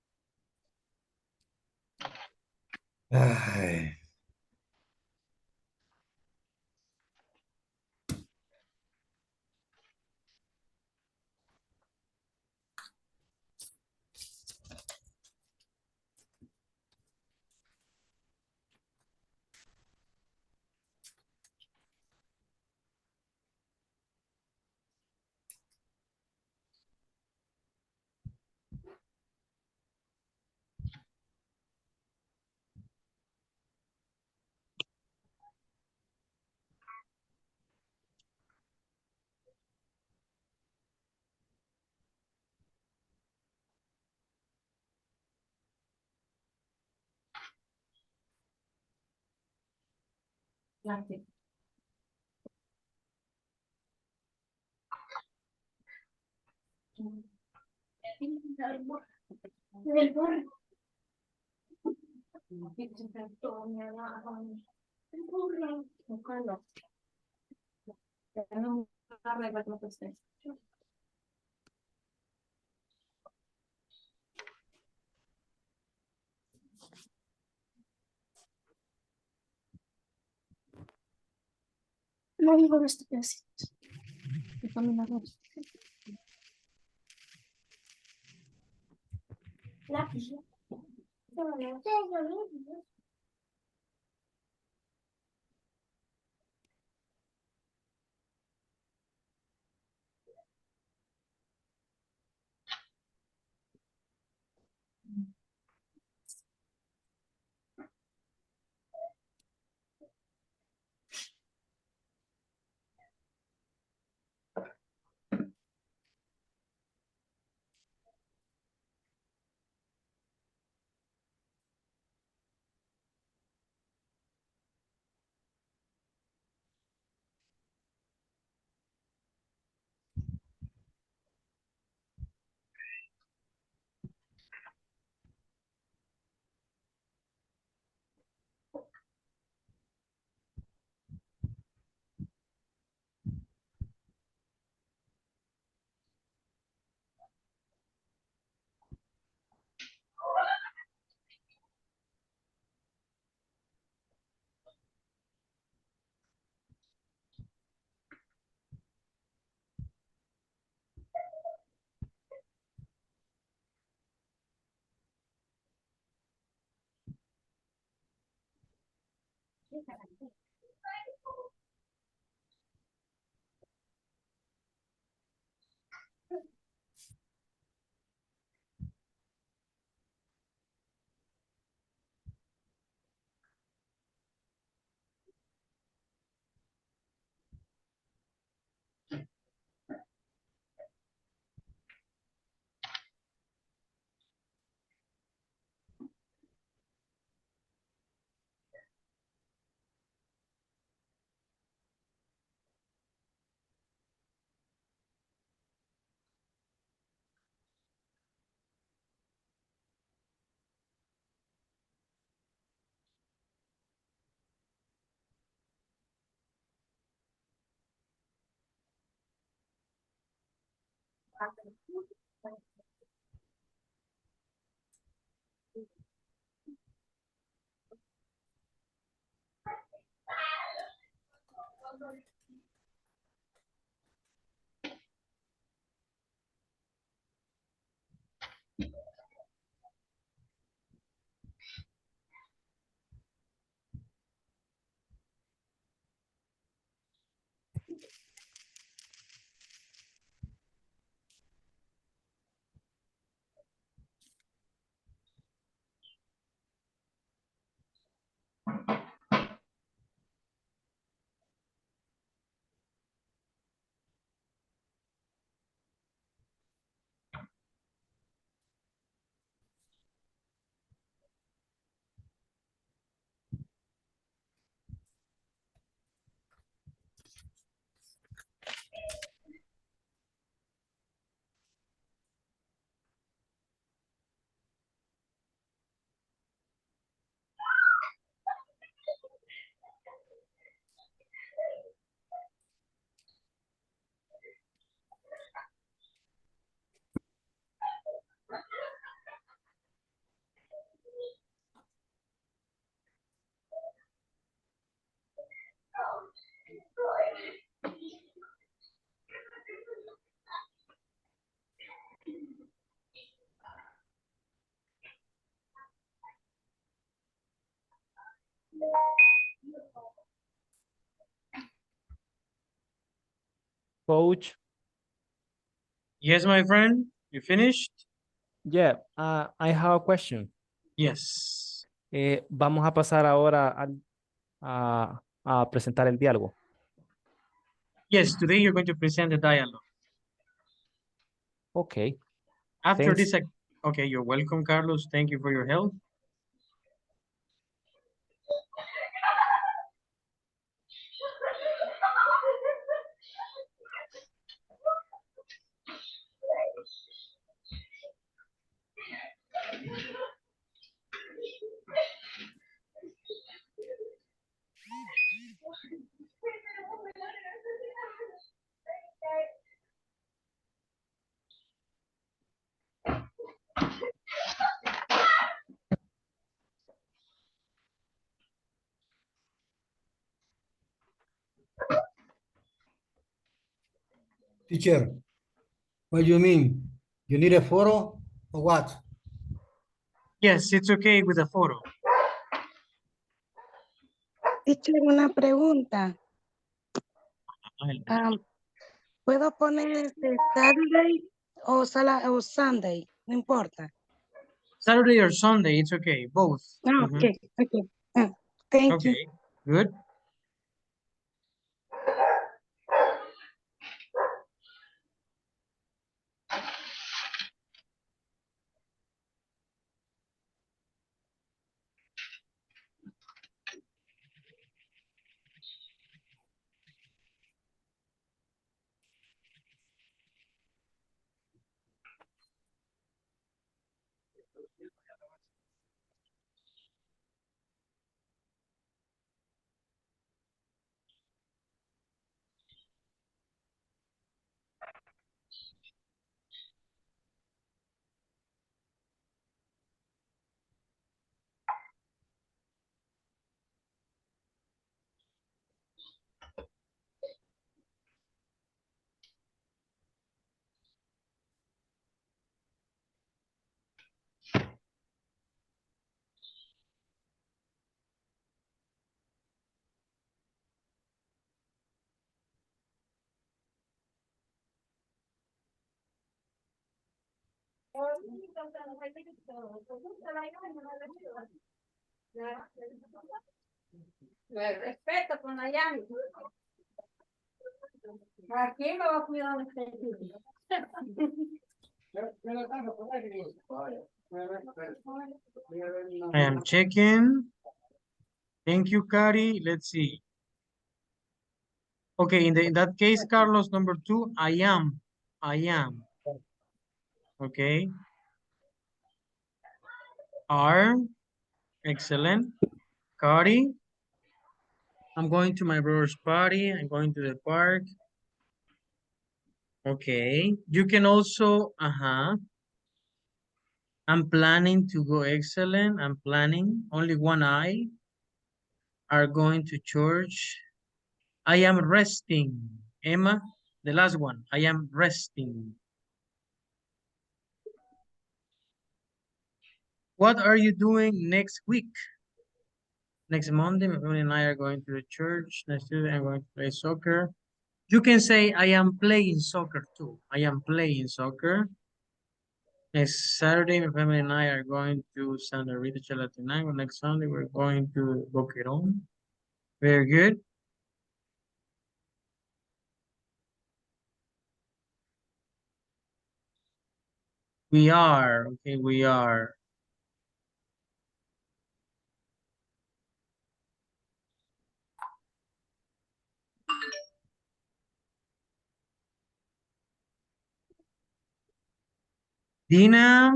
Ay. No digo este pedacito. Y también la otra. Lápiz. Coach. Yes, my friend, you finished? Yeah, I have a question. Yes. Vamos a pasar ahora a presentar el diálogo. Yes, today you're going to present the dialogue. Okay. After Thanks. this, okay, you're welcome, Carlos. Thank you for your help. Teacher, what do you mean? You need a photo or what? Yes, it's okay with a photo. Teacher, una pregunta. ¿Puedo poner Saturday o Sunday? No importa. Saturday or Sunday, it's okay, both. Okay, okay. Thank you. Okay, good. Respeto con la llave. Aquí me va a cuidar este tío. I am checking. Thank you, Kari. Let's see. Okay, in that case, Carlos, number 2, I am. Okay. Are. Excellent. Kari. I'm going to my brother's party. I'm going to the park. Okay. You can also, I'm planning to go. Excellent. I'm planning. Only one I are going to church. I am resting. Emma, the last one. I am resting. What are you doing next week? Next Monday, my family and I are going to the church. Next Tuesday, I'm going to play soccer. You can say, I am playing soccer too. I am playing soccer. Next Saturday, my family and I are going to Santa Rita Chalatenango. Next Sunday, we're going to Boquerón. Very good. We are, okay, we are. Dina.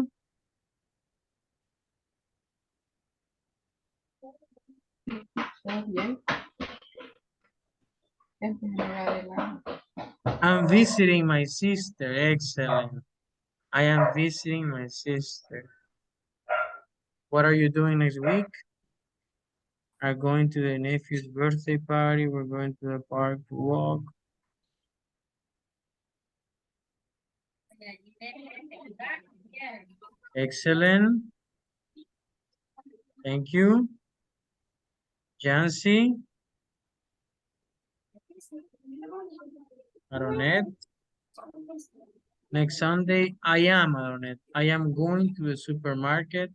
I'm visiting my sister. Excellent. I am visiting my sister. What are you doing next week? Are going to the nephew's birthday party. We're going to the park to walk. Excellent. Thank you. Jancy. Aronet. Next Sunday, I am Aronet. I am going to the supermarket.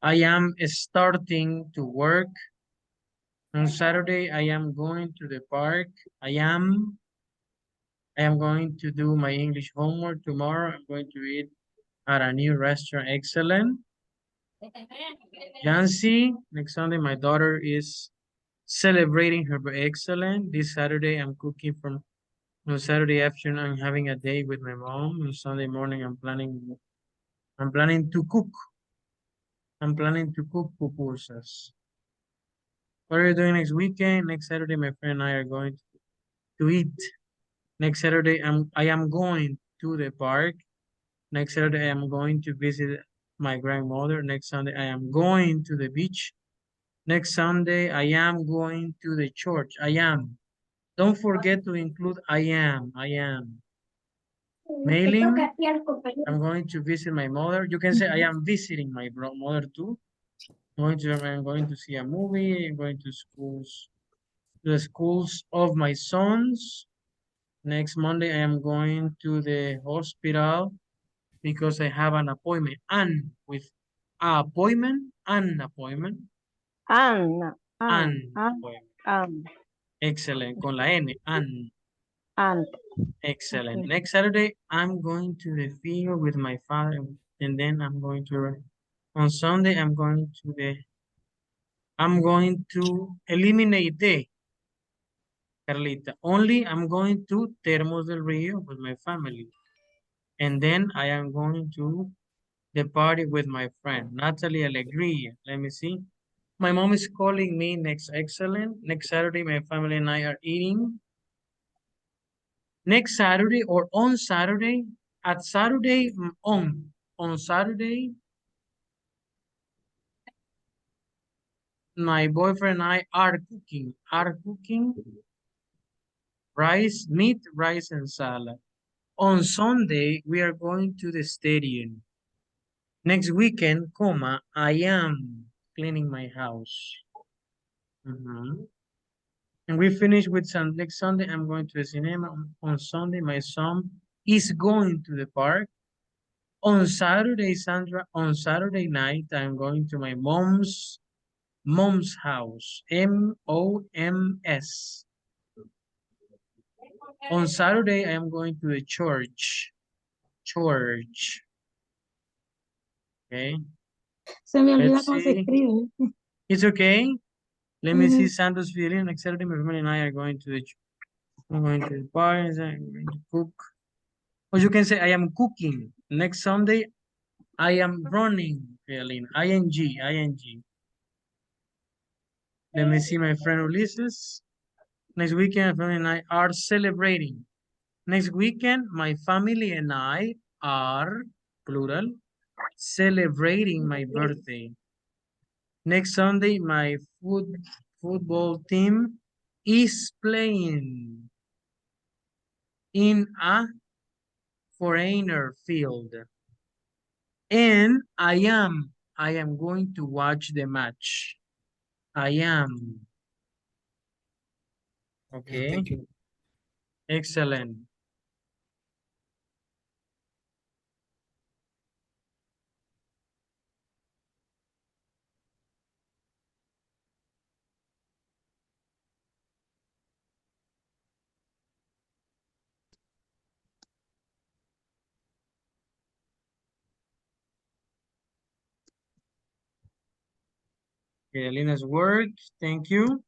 I am starting to work. On Saturday, I am going to the park. I am going to do my English homework tomorrow. I'm going to eat at a new restaurant. Excellent. Jancy, next Sunday, my daughter is celebrating her birthday. Excellent. This Saturday, I'm cooking from on Saturday afternoon. I'm having a date with my mom. On Sunday morning, I'm planning to cook. I'm planning to cook pupusas. What are you doing next weekend? Next Saturday, my friend and I are going to eat. Next Saturday, I am going to the park. Next Saturday, I am going to visit my grandmother. Next Sunday, I am going to the beach. Next Sunday, I am going to the church. I am. Don't forget to include I am. Mailing. I'm going to visit my mother. You can say I am visiting my mother too. I'm going to see a movie. I'm going to the schools of my sons. Next Monday, I am going to the hospital because I have an appointment. With appointment, an appointment. An, An an, appointment. an, Excellent. Con la N. An. and. Excellent. Okay. Next Saturday, I'm going to the field with my father, and then I'm going to. On Sunday, I'm going to eliminate the Carlita. Only I'm going to Termos del Rio with my family. And then I am going to the party with my friend, Natalie Alegría. Let me see. My mom is calling me next excellent. Next Saturday, my family and I are eating. Next Saturday or on Saturday, at Saturday on Saturday, my boyfriend and I are cooking rice, meat, rice, and salad. On Sunday, we are going to the stadium. Next weekend, I am cleaning my house. And we finish with next Sunday, I'm going to the cinema. On Sunday, my son is going to the park. On Saturday, Sandra, on Saturday night, I'm going to my mom's house. MOMS. On Saturday, I am going to the church. Okay. Se me olvida Let's cómo se see. escribe. It's okay. Let me see Santos feeling. Next Saturday, my family and I are going to the I'm going to the bar. I'm going to cook. Or you can say I am cooking. Next Sunday, I am running. Feeling. ING. Let me see my friend Ulises. Next weekend, my family and I are celebrating. Next weekend, my family and I are, plural, celebrating my birthday. Next Sunday, my football team is playing in a foreigner field. And I am going to watch the match. I am. Okay. Thank you. Excellent. Okay, Alina's work. Thank you.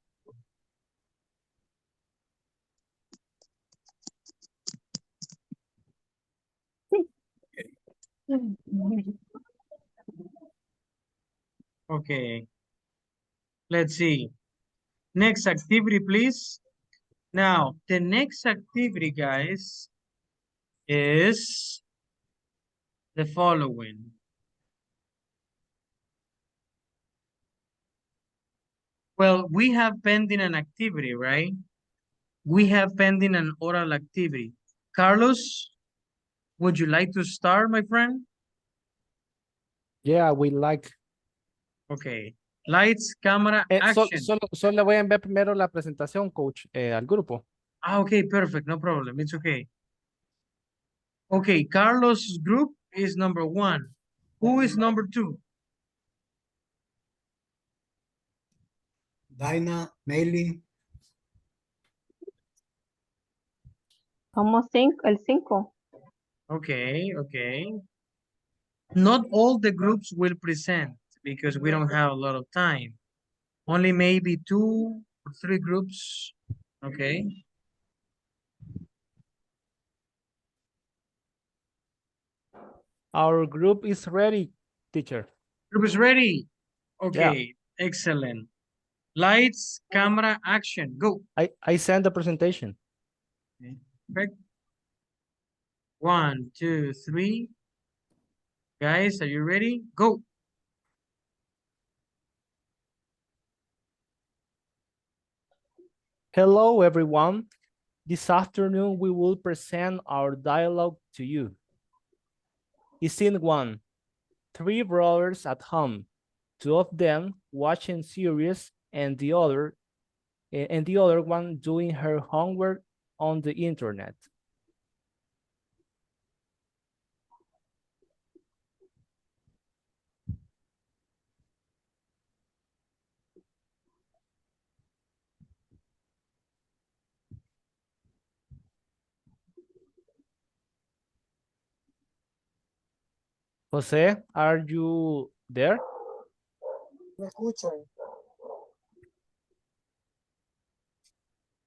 Okay. Let's see. Next activity, please. Now, the next activity, guys, is the following. Well, we have pending an activity, right? We have pending an oral activity. Carlos, would you like to start, my friend? Yeah, we like. Okay. Lights, camera, action. Solo le voy a enviar primero la presentación, coach, al grupo. Okay, perfect. No problem. It's okay. Okay, Carlos' group is number 1. Who is number 2? Dinah, Mailing. Como el 5. Okay. Not all the groups will present because we don't have a lot of time. Only maybe 2 or 3 groups. Okay. Our group is ready, teacher. Group is ready. Okay, yeah. Excellent. Lights, camera, action, go. I sent the presentation. Okay. Perfect. 1, 2, 3. Guys, are you ready? Go. Hello, everyone. This afternoon, we will present our dialogue to you. Scene 1. 3 brothers at home, 2 of them watching series and the other one doing her homework on the internet. Jose, are you there? ¿Me escuchan?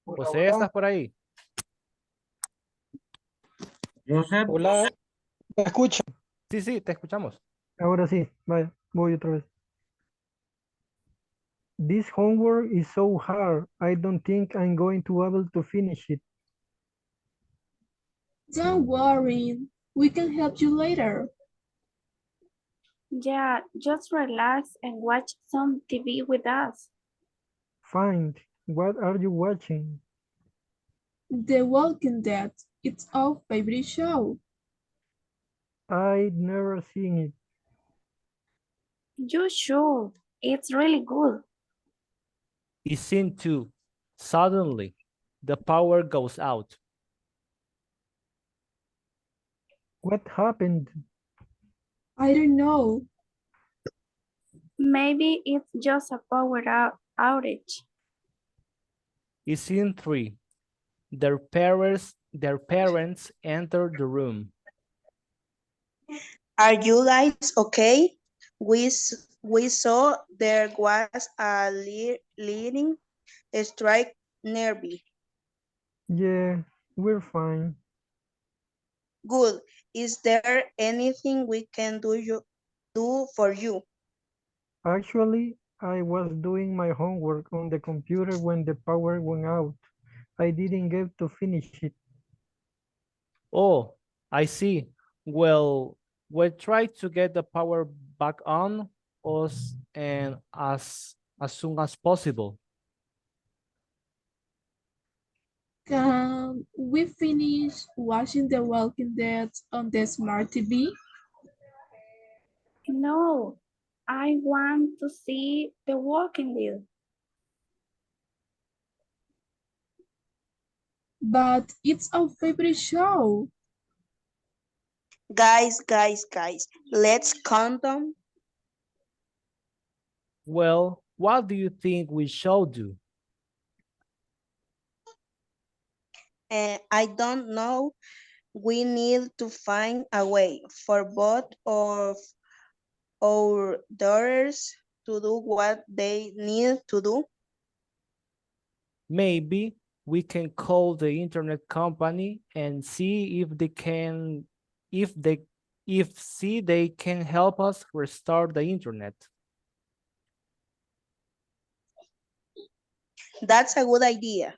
Hola, José, hola. ¿estás por ahí? Joseph, Hola, ¿me escuchan? Sí, sí, te escuchamos. Ahora sí, vaya, voy otra vez. This homework is so hard. I don't think I'm going to be able to finish it. Don't worry, we can help you later. Yeah, just relax and watch some TV with us. Fine. What are you watching? The Walking Dead, it's our favorite show. I'd never seen it. You should. It's really good. Scene 2. Suddenly, the power goes out. What happened? I don't know. Maybe it's just a power outage. Scene 3. Their parents enter the room. Are you guys okay? We saw there was a leading strike nearby. Yeah, we're fine. Good. Is there anything we can do for you? Actually, I was doing my homework on the computer when the power went out. I didn't get to finish it. Oh, I see. Well, we'll try to get the power back on us and as soon as possible. Can we finish watching The Walking Dead on the smart TV? No, I want to see The Walking Dead. But it's our favorite show. Guys, let's calm down. Well, what do you think we should do? I don't know. We need to find a way for both of our daughters to do what they need to do. Maybe we can call the internet company and see if they can they can help us restart the internet. That's a good idea.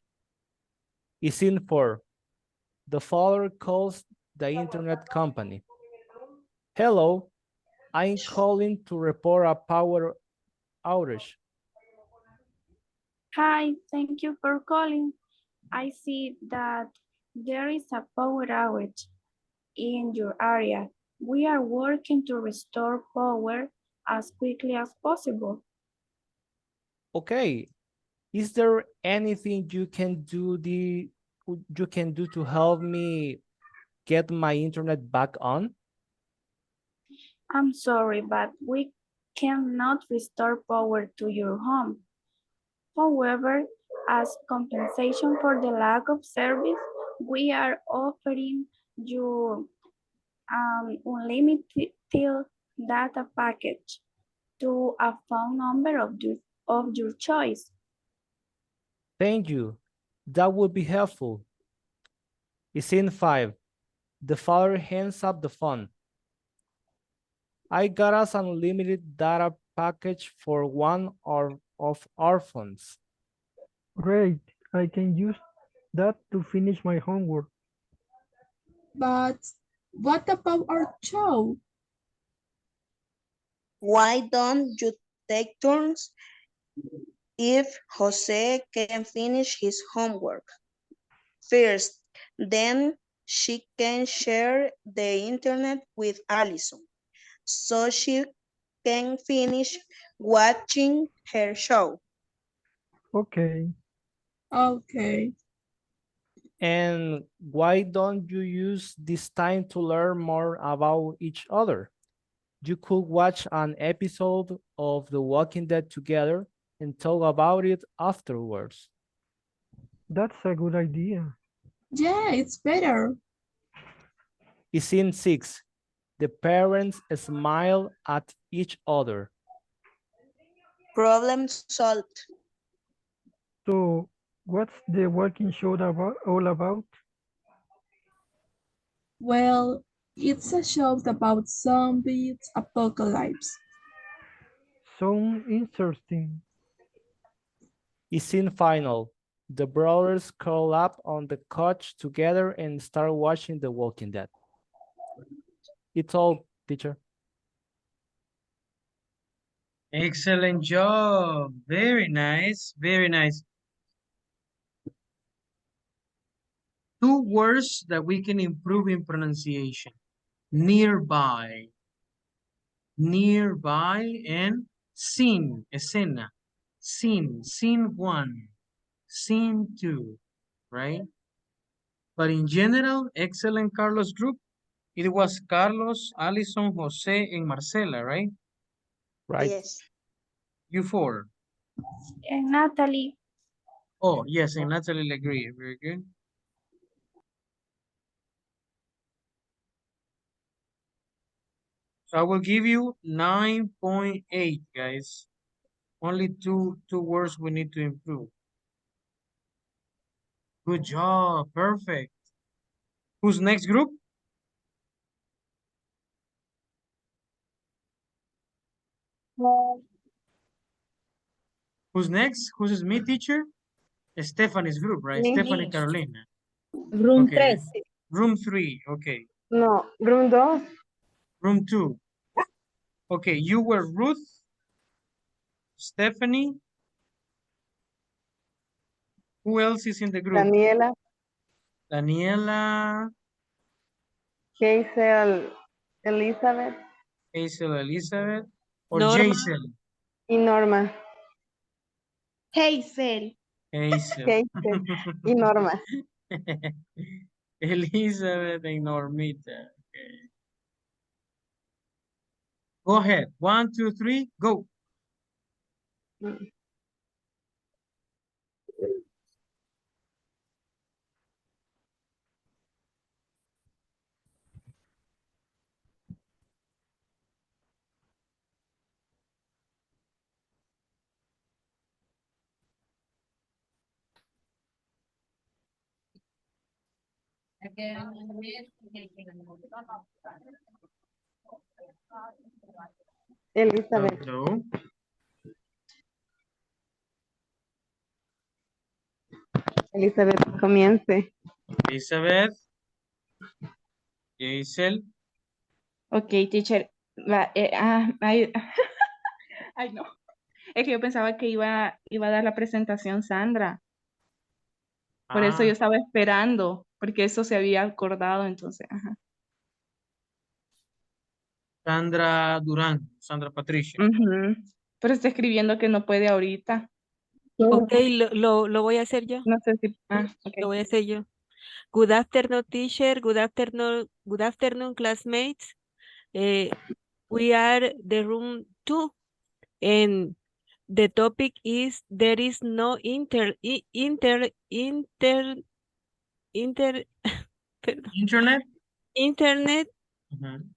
Scene 4. The father calls the internet company. Hello, I'm calling to report a power outage. Hi, thank you for calling. I see that there is a power outage in your area. We are working to restore power as quickly as possible. Okay, is there anything you can do to help me get my internet back on? I'm sorry, but we cannot restore power to your home. However, as compensation for the lack of service, we are offering you unlimited data package to a phone number of your choice. Thank you. That would be helpful. Scene 5. The father hands up the phone. I got us unlimited data package for one of our phones. Great, I can use that to finish my homework. But what about our show? Why don't you take turns if Jose can finish his homework? first. Then she can share the internet with Allison so she can finish watching her show. Okay. Okay. And why don't you use this time to learn more about each other? You could watch an episode of The Walking Dead together and talk about it afterwards. That's a good idea. Yeah, it's better. Scene 6. The parents smile at each other. Problem solved. So, what's the walking show all about? Well, it's a show about zombies apocalypse. Sound interesting. Scene final. The brothers curl up on the couch together and start watching The Walking Dead. It's all, teacher. Excellent job. Very nice. Very nice. Two words that we can improve in pronunciation. Nearby. Nearby and scene, escena. Scene 1, scene 2, right? But in general, excellent Carlos group. It was Carlos, Alison, Jose, and Marcela, right? Right. Yes. You four. And Natalie. Oh, yes, and Natalie agree. Very good. So I will give you 9.8, guys. Only two words we need to improve. Good job. Perfect. Who's next group? Who's next? Who's me, teacher? Stephanie's group, right? Me. Stephanie Carolina. Room Okay. 3. Room 3. Okay. No, room 2. Room 2. Okay. You were Ruth, Stephanie. Who else is in the group? Daniela, Daniela, Hazel, Elizabeth Hazel, Elizabeth, or Norma. Jaisel? y Norma. Hazel. Hazel. Hazel y Norma. Elizabeth and Normita. Okay. Go ahead. 1, 2, 3, go. Elizabeth. Hello. Elizabeth, comience. Elizabeth. Jaisel. Ok, teacher. Ay, ay, no. Es que yo pensaba que iba a dar la presentación Sandra. Por eso yo estaba esperando, porque eso se había acordado, entonces. Ajá. Sandra Durán. Sandra Patricia. Pero está escribiendo que no puede ahorita. Ok, lo voy a hacer yo. No sé si. Lo voy a hacer yo. Good afternoon, teacher. Good afternoon, classmates. We are the room 2, and the topic is there is no internet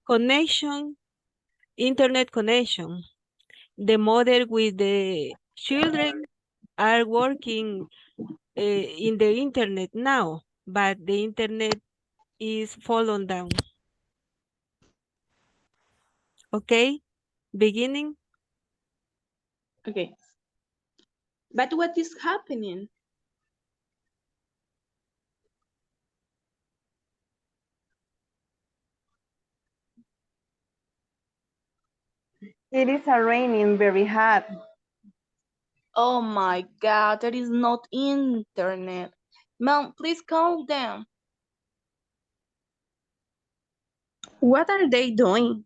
connection. Internet connection. The mother with the children are working in the internet now, but the internet is fallen down. Okay, beginning. Okay. But what is happening? It is raining very hard. Oh my God, there is not internet. Mom, please call them. What are they doing?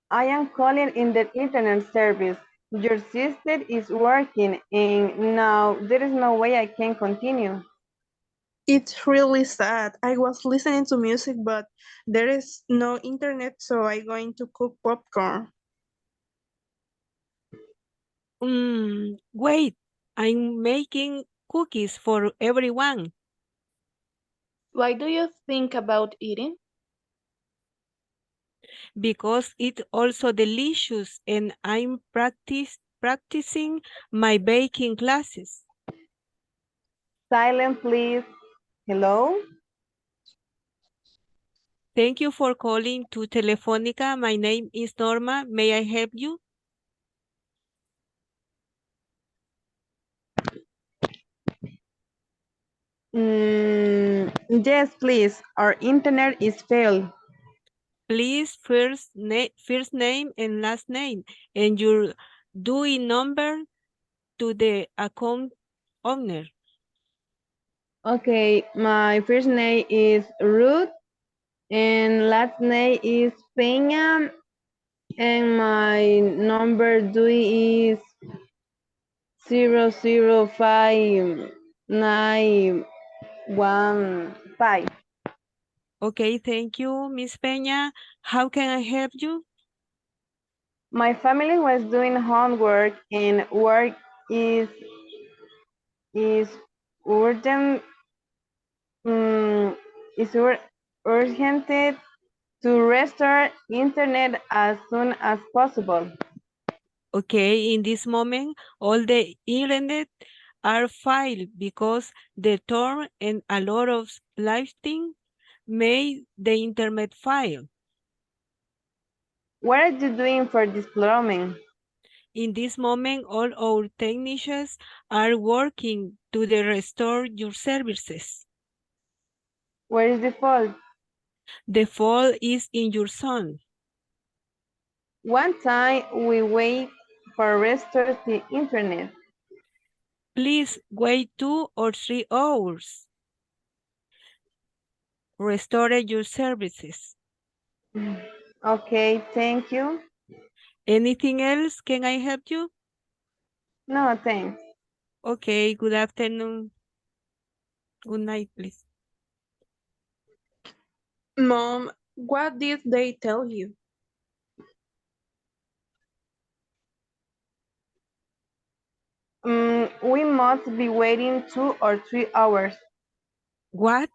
I am calling in the internet service. Your sister is working and now there is no way I can continue. It's really sad. I was listening to music, but there is no internet, so I'm going to cook popcorn. Wait, I'm making cookies for everyone Why do you think about eating? because it's also delicious and I'm practicing my baking classes. Silent, please. Hello? Thank you for calling to Telefónica. My name is Norma. May I help you? Yes, please. Our internet is failed. Please first name and last name and your DUI number to the account owner. Okay, my first name is Ruth and last name is Peña and my number due is 005915. Okay, thank you, Miss Peña. How can I help you? My family was doing homework and work is urgent is urgent to restore internet as soon as possible. Okay, in this moment, all the internet are filed because the term and a lot of lifting made the internet file. What are you doing for this plumbing? In this moment, all our technicians are working to restore your services. Where is the fault? The fault is in your son. One time we wait for restore the internet. Please wait 2 or 3 hours. Restore your services. Okay, thank you. Anything else? Can I help you? No, thanks. Okay, good afternoon. Good night, please. Mom, what did they tell you? We must be waiting 2 or 3 hours. What?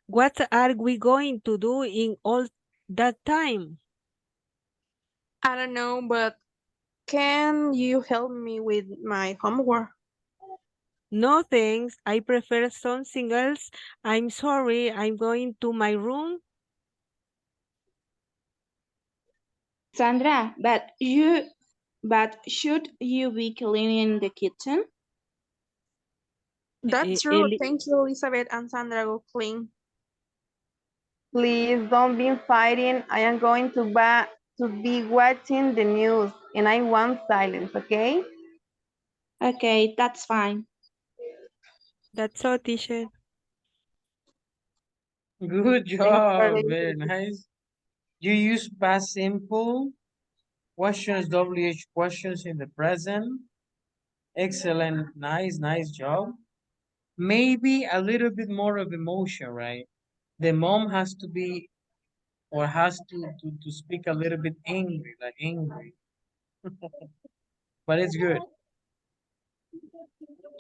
What are we going to do in all that time? I don't know, but can you help me with my homework? No thanks. I prefer something else. I'm sorry. I'm going to my room. Sandra, but should you be cleaning the kitchen? That's true. Thank you, Elizabeth and Sandra. Go clean. Please don't be fighting. I am going to be watching the news and I want silence, okay? Okay, that's fine. That's all, teacher. Good Thanks for job. Very listening. nice. You use past simple questions, WH questions in the present. Excellent. Nice job. Maybe a little bit more of emotion, right? The mom has to be or has to speak a little bit angry, like angry. But it's good.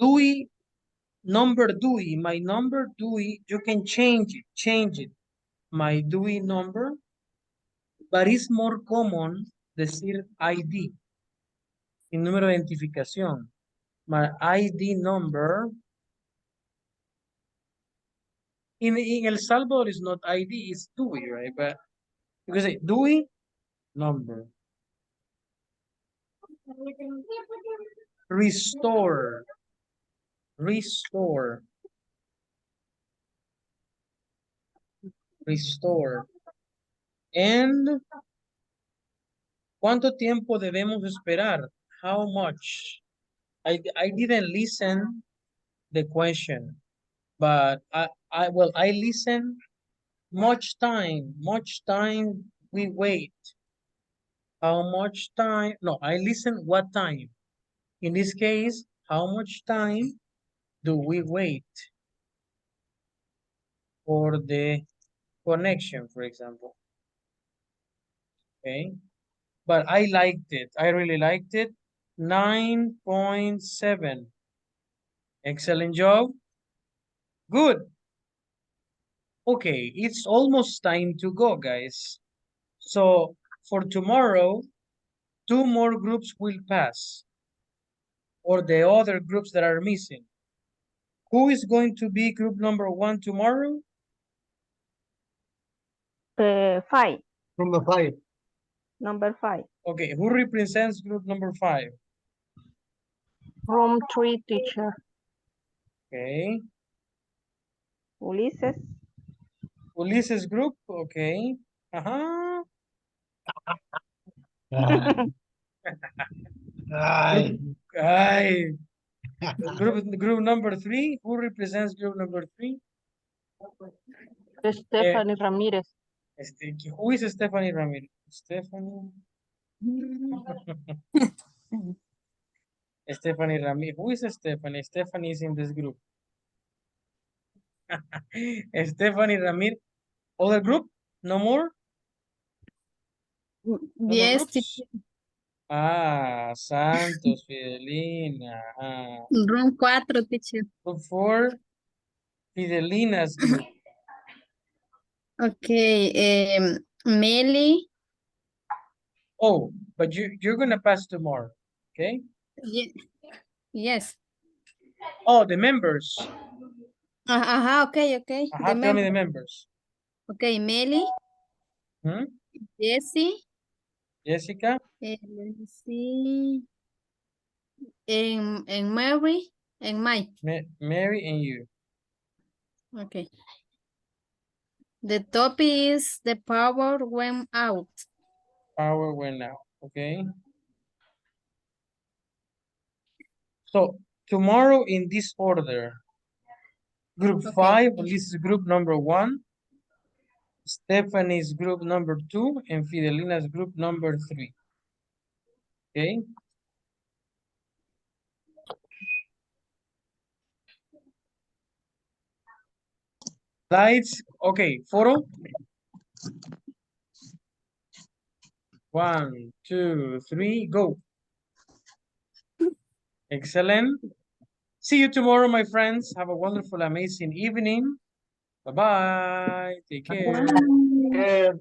Dewey, number Dewey, my number Dewey, you can change it. My Dewey number, but it's more common decir ID, el número de identificación. My ID number, in El Salvador is not ID, it's Dewey, right? But you can say Dewey number. Restore. Restore. Restore. And ¿cuánto tiempo debemos esperar? How much? I didn't listen the question. But I listen much time we wait. How much time? No, I listen what time. In this case, how much time do we wait for the connection, for example? Okay. But I liked it. I really liked it. 9.7. Excellent job. Good. Okay, it's almost time to go, guys. So for tomorrow, 2 more groups will pass, or the other groups that are missing. Who is going to be group number 1 tomorrow? 5. Number 5. Number 5. Okay, who represents group number 5? Room 3, teacher. Okay. Ulises. Ulises group, okay. Uh-huh. Ay. Ay. Group number 3, who represents group number 3? Stephanie Ramirez. Who is Stephanie Ramirez? Stephanie. Stephanie Ramirez. Who is Stephanie? Stephanie is in this group. Stephanie Ramirez. Other group? No more? No more Yes, groups? Ah, Santos, Fidelina. room 4, teacher. Group 4, Fidelina's group. Okay, Meli. Oh, but you're going to pass tomorrow, okay? Yes. Oh, the members. Okay. Tell me the members. Okay, Meli. Jessie. Jessica. Let me see. And Mary and Mike. Mary and you. Okay. The topic is the power went out. Power went out, okay? So tomorrow in this order, group 5, this is group number 1, Stephanie's group number 2, and Fidelina's group number 3. Okay. Lights, okay, photo. 1, 2, 3, go. Excellent. See you tomorrow, my friends. Have a wonderful, amazing evening. Bye-bye. Take care. Bye.